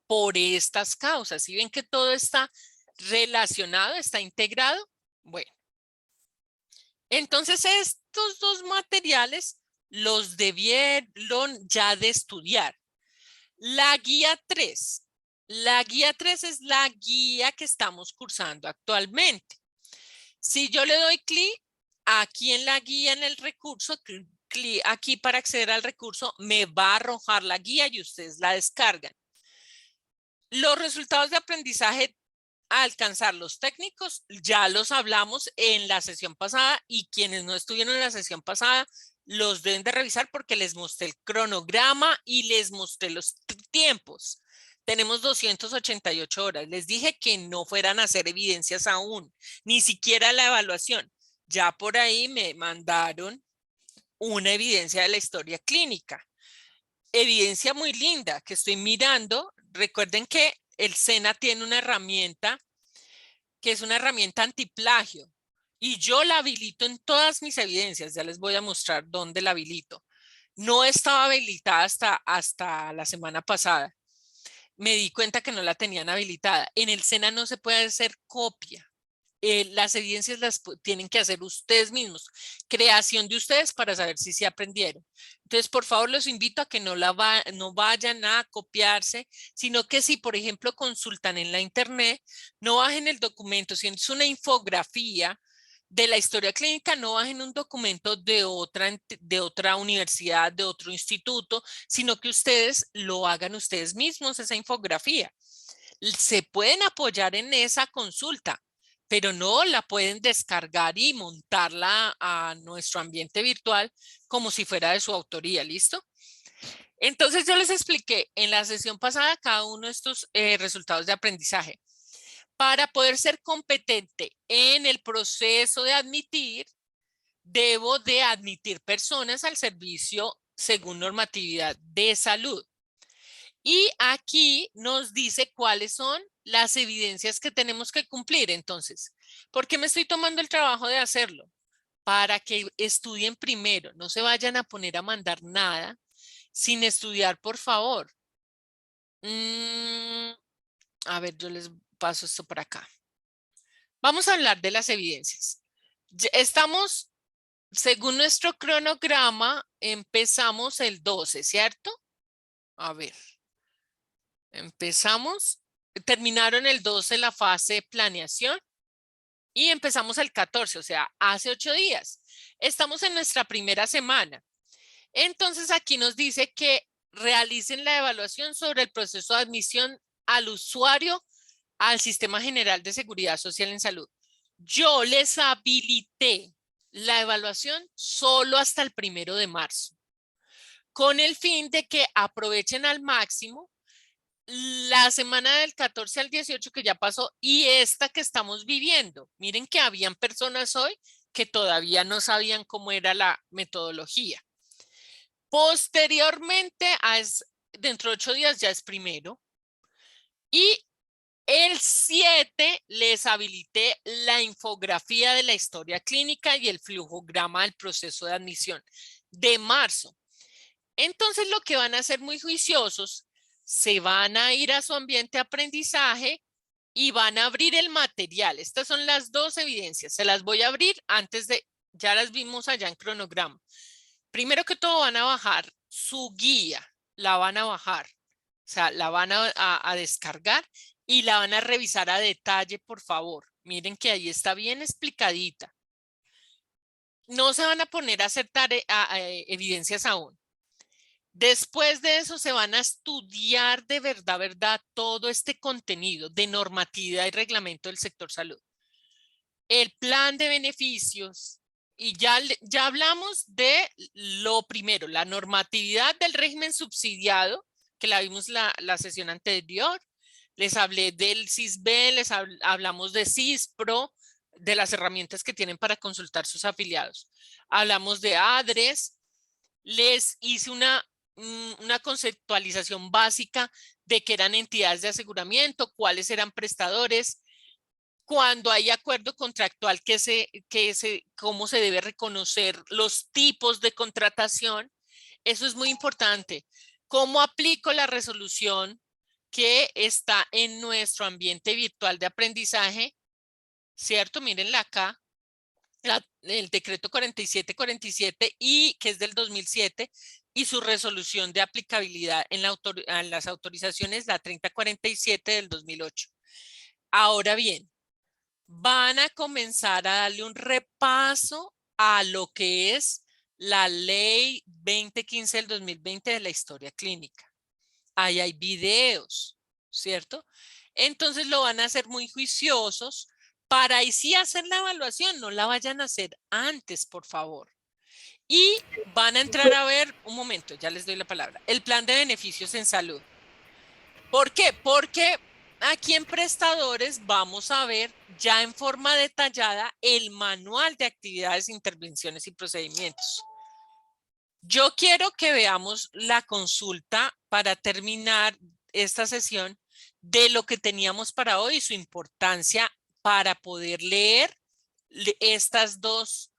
por estas causas. ¿Sí ven que todo está relacionado, está integrado? Bueno, entonces estos dos materiales los debieron ya de estudiar. La guía 3. La guía 3 es la guía que estamos cursando actualmente. Si yo le doy clic aquí en la guía, en el recurso, clic aquí para acceder al recurso, me va a arrojar la guía y ustedes la descargan. Los resultados de aprendizaje a alcanzar los técnicos, ya los hablamos en la sesión pasada y quienes no estuvieron en la sesión pasada los deben de revisar porque les mostré el cronograma y les mostré los tiempos. Tenemos 288 horas. Les dije que no fueran a hacer evidencias aún, ni siquiera la evaluación. Ya por ahí me mandaron una evidencia de la historia clínica. Evidencia muy linda que estoy mirando. Recuerden que el SENA tiene una herramienta que es una herramienta antiplagio y yo la habilito en todas mis evidencias. Ya les voy a mostrar dónde la habilito. No estaba habilitada hasta la semana pasada. Me di cuenta que no la tenían habilitada. En el SENA no se puede hacer copia. Las evidencias las tienen que hacer ustedes mismos. Creación de ustedes para saber si se aprendieron. Entonces, por favor, los invito a que no vayan a copiarse, sino que si, por ejemplo, consultan en la internet, no bajen el documento. Si es una infografía de la historia clínica, no bajen un documento de otra universidad, de otro instituto, sino que ustedes lo hagan ustedes mismos, esa infografía. Se pueden apoyar en esa consulta, pero no la pueden descargar y montarla a nuestro ambiente virtual como si fuera de su autoría, ¿listo? Entonces yo les expliqué en la sesión pasada cada uno de estos resultados de aprendizaje. Para poder ser competente en el proceso de admitir, debo de admitir personas al servicio según normatividad de salud. Y aquí nos dice cuáles son las evidencias que tenemos que cumplir. Entonces, ¿por qué me estoy tomando el trabajo de hacerlo? Para que estudien primero, no se vayan a poner a mandar nada sin estudiar, por favor. A ver, yo les paso esto por acá. Vamos a hablar de las evidencias. Estamos, según nuestro cronograma, empezamos el 12, ¿cierto? A ver, terminaron el 12 la fase de planeación y empezamos el 14, o sea, hace 8 días. Estamos en nuestra primera semana. Entonces aquí nos dice que realicen la evaluación sobre el proceso de admisión al usuario al Sistema General de Seguridad Social en Salud. Yo les habilité la evaluación solo hasta el 1 de marzo, con el fin de que aprovechen al máximo la semana del 14 al 18 que ya pasó y esta que estamos viviendo. Miren que habían personas hoy que todavía no sabían cómo era la metodología. Posteriormente, dentro de 8 días ya es 1 y el 7 les habilité la infografía de la historia clínica y el flujograma del proceso de admisión de marzo. Entonces lo que van a hacer muy juiciosos, se van a ir a su ambiente de aprendizaje y van a abrir el material. Estas son las 2 evidencias. Se las voy a abrir antes de, ya las vimos allá en cronograma. Primero que todo van a bajar su guía, la van a bajar, o sea, la van a descargar y la van a revisar a detalle, por favor. Miren que ahí está bien explicadita. No se van a poner a hacer evidencias aún. Después de eso se van a estudiar de verdad todo este contenido de normatividad y reglamento del sector salud. El plan de beneficios. Y ya hablamos de lo primero, la normatividad del régimen subsidiado, que la vimos la sesión anterior. Les hablé del CISBEN, hablamos de CISPRO, de las herramientas que tienen para consultar sus afiliados. Hablamos de ADRES. Les hice una conceptualización básica de qué eran entidades de aseguramiento, cuáles eran prestadores, cuando hay acuerdo contractual, cómo se debe reconocer los tipos de contratación. Eso es muy importante. ¿Cómo aplico la resolución que está en nuestro ambiente virtual de aprendizaje? ¿Cierto? Mírenla acá. El decreto 4747 y que es del 2007 y su resolución de aplicabilidad en las autorizaciones, la 3047 del 2008. Ahora bien, van a comenzar a darle un repaso a lo que es la ley 2015 del 2020 de la historia clínica. Ahí hay videos, ¿cierto? Entonces lo van a hacer muy juiciosos para ahí sí hacer la evaluación, no la vayan a hacer antes, por favor. Y van a entrar a ver, un momento, ya les doy la palabra, el plan de beneficios en salud. ¿Por qué? Porque aquí en prestadores vamos a ver ya en forma detallada el manual de actividades, intervenciones y procedimientos. Yo quiero que veamos la consulta para terminar esta sesión de lo que teníamos para hoy y su importancia para poder leer estas dos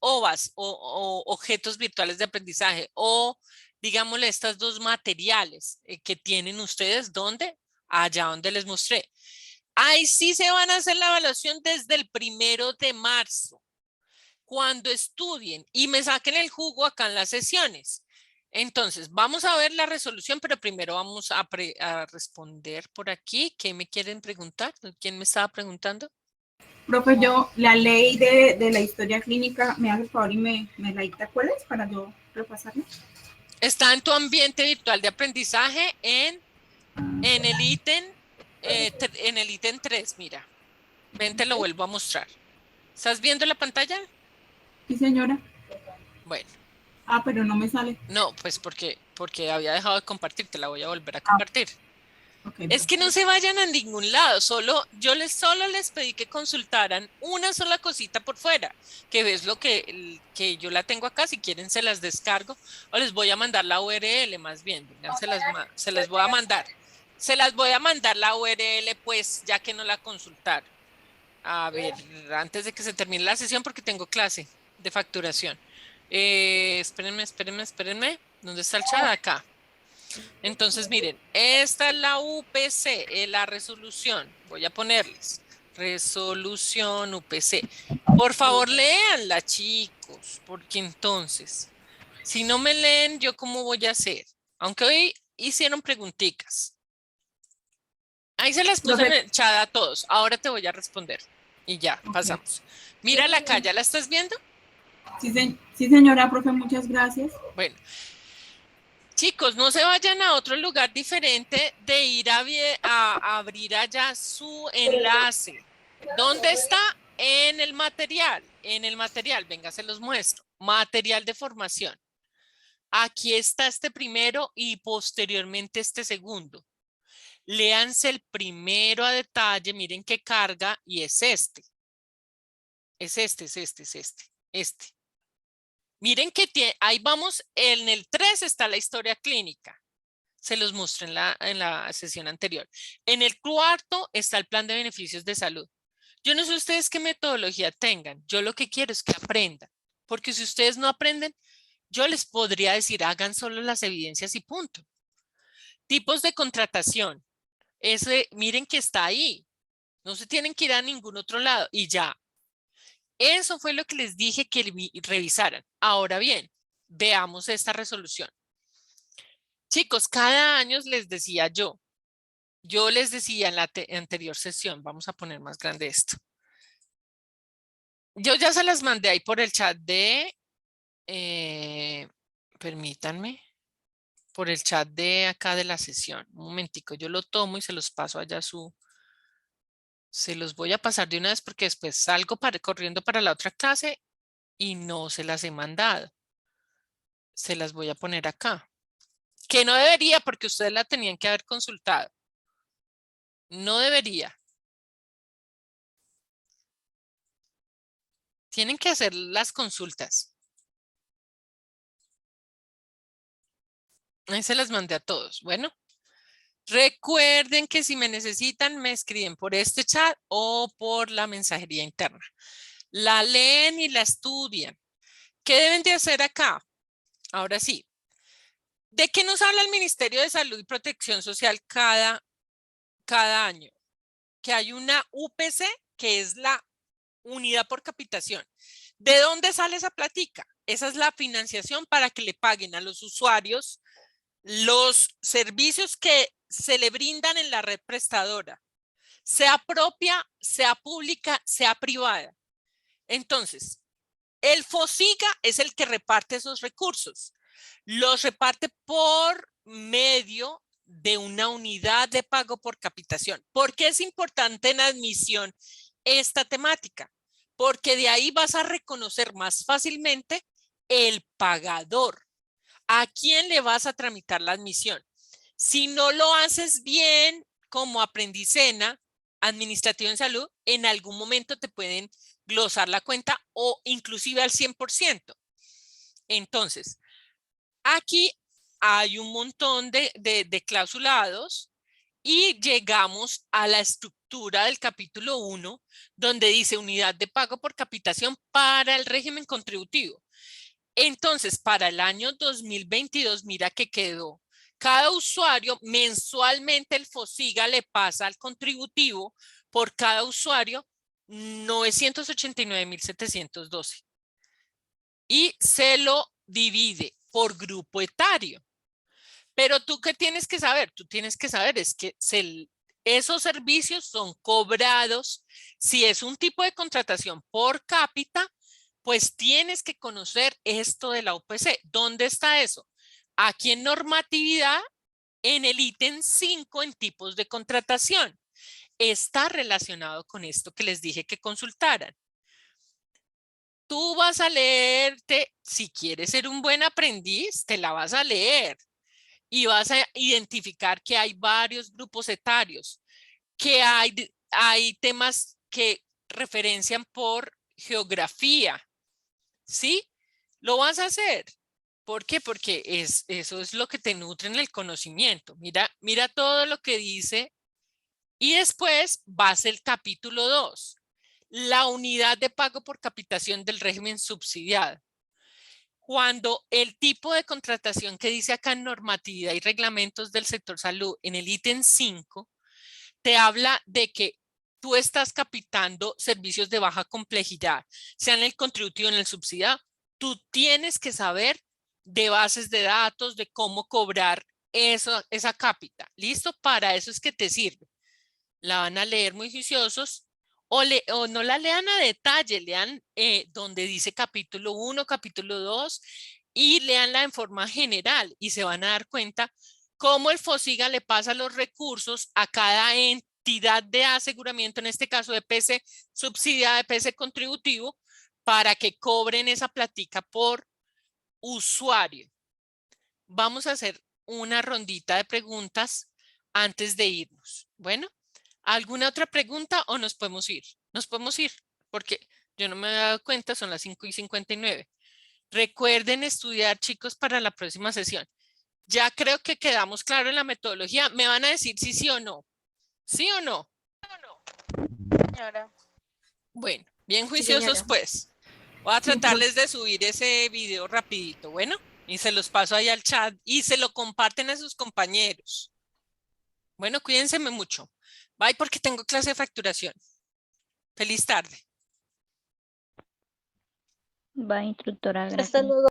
OVAs o objetos virtuales de aprendizaje o digámosle estas dos materiales que tienen ustedes, ¿dónde? Allá donde les mostré. Ahí sí se van a hacer la evaluación desde el 1 de marzo. Cuando estudien y me saquen el jugo acá en las sesiones. Entonces, vamos a ver la resolución, pero primero vamos a responder por aquí. ¿Qué me quieren preguntar? ¿Quién me estaba preguntando? Profe, yo la ley de la historia clínica, me hace el favor y me la dicta cuál es para yo repasarla. Está en tu ambiente virtual de aprendizaje en el ítem 3, mira. Ven, te lo vuelvo a mostrar. ¿Estás viendo la pantalla? Sí, señora. Bueno. Ah, pero no me sale. No, pues porque había dejado de compartir, te la voy a volver a compartir. Okay, es que no se vayan a ningún lado, yo solo les pedí que consultaran una sola cosita por fuera, que es lo que yo la tengo acá, si quieren se las descargo o les voy a mandar la URL más bien, se las voy a mandar. Se las voy a mandar la URL pues ya que no la consultaron. A ver, antes de que se termine la sesión porque tengo clase de facturación. Espérenme. ¿Dónde está el chat? Acá. Entonces, miren, esta es la UPC, la resolución. Voy a ponerles resolución UPC. Por favor, léanla, chicos, porque entonces, si no me leen, ¿yo cómo voy a hacer? Aunque hoy hicieron preguntitas. Ahí se las puse en el chat a todos. Ahora te voy a responder. Y ya, pasamos. Mírala acá, ¿ya la estás viendo? Sí, señora, profe, muchas gracias. Bueno. Chicos, no se vayan a otro lugar diferente de ir a abrir allá su enlace. ¿Dónde está? En el material. En el material, venga, se los muestro. Material de formación. Aquí está este primero y posteriormente este segundo. Léanse el primero a detalle, miren qué carga y es este. Es este. Miren que ahí vamos, en el 3 está la historia clínica. Se los mostré en la sesión anterior. En el 4 está el plan de beneficios de salud. Yo no sé ustedes qué metodología tengan. Yo lo que quiero es que aprendan. Porque si ustedes no aprenden, yo les podría decir, hagan solo las evidencias y punto. Tipos de contratación. Miren que está ahí. No se tienen que ir a ningún otro lado y ya. Eso fue lo que les dije que revisaran. Ahora bien, veamos esta resolución. Chicos, cada año les decía yo les decía en la anterior sesión, vamos a poner más grande esto. Yo ya se las mandé ahí por el chat permítanme, por el chat de acá de la sesión. Un momentico, yo lo tomo y se los paso allá se los voy a pasar de una vez porque después salgo corriendo para la otra clase y no se las he mandado. Se las voy a poner acá. Que no debería porque ustedes la tenían que haber consultado. No debería. Tienen que hacer las consultas. Ahí se las mandé a todos. Bueno, recuerden que si me necesitan me escriben por este chat o por la mensajería interna. La leen y la estudian. ¿Qué deben de hacer acá? Ahora sí. ¿De qué nos habla el Ministerio de Salud y Protección Social cada año? Que hay una UPC que es la unidad por capitación. ¿De dónde sale esa plática? Esa es la financiación para que le paguen a los usuarios los servicios que se le brindan en la red prestadora, sea propia, sea pública, sea privada. Entonces, el FOSIGA es el que reparte esos recursos. Los reparte por medio de una unidad de pago por capitación. ¿Por qué es importante en admisión esta temática? Porque de ahí vas a reconocer más fácilmente el pagador. ¿A quién le vas a tramitar la admisión? Si no lo haces bien como aprendicena administrativo en salud, en algún momento te pueden glosar la cuenta o inclusive al 100%. Entonces, aquí hay un montón de clausulados y llegamos a la estructura del capítulo 1, donde dice unidad de pago por capitación para el régimen contributivo. Entonces, para el año 2022, mira que quedó. Cada usuario, mensualmente el FOSIGA le pasa al contributivo por cada usuario 989.712. Y se lo divide por grupo etario. Pero tú, ¿qué tienes que saber? Tú tienes que saber es que esos servicios son cobrados. Si es un tipo de contratación por cápita, pues tienes que conocer esto de la UPC. ¿Dónde está eso? Aquí en normatividad, en el ítem 5 en tipos de contratación. Está relacionado con esto que les dije que consultaran. Tú vas a leerte, si quieres ser un buen aprendiz, te la vas a leer y vas a identificar que hay varios grupos etarios, que hay temas que referencian por geografía. ¿Sí? Lo vas a hacer. ¿Por qué? Porque eso es lo que te nutre en el conocimiento. Mira todo lo que dice y después vas al capítulo 2. La unidad de pago por capitación del régimen subsidiado. cuando el tipo de contratación que dice acá en normatividad y reglamentos del sector salud en el ítem 5, te habla de que tú estás captando servicios de baja complejidad, sea en el contributivo o en el subsidiado, tú tienes que saber de bases de datos, de cómo cobrar esa cápita. ¿Listo? Para eso es que te sirve. La van a leer muy juiciosos o no la lean a detalle, lean donde dice capítulo 1, capítulo 2 y leanla en forma general y se van a dar cuenta cómo el FOSIGA le pasa los recursos a cada entidad de aseguramiento, en este caso EPS subsidiada, EPS contributivo, para que cobren esa platica por usuario. Vamos a hacer una rondita de preguntas antes de irnos. Bueno, ¿alguna otra pregunta o nos podemos ir? Nos podemos ir porque yo no me he dado cuenta, son las 5:59. Recuerden estudiar, chicos, para la próxima sesión. Ya creo que quedamos claros en la metodología. ¿Me van a decir si sí o no? ¿Sí o no? Señora. Bueno, bien Sí, juiciosos señora. pues. Voy a tratarles de subir ese video rapidito, bueno, y se los paso ahí al chat y se lo comparten a sus compañeros. Bueno, cuídense mucho. Bye porque tengo clase de facturación. Feliz tarde. Va, instructora, Hasta gracias. luego.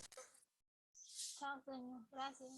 Chao, señor. Gracias.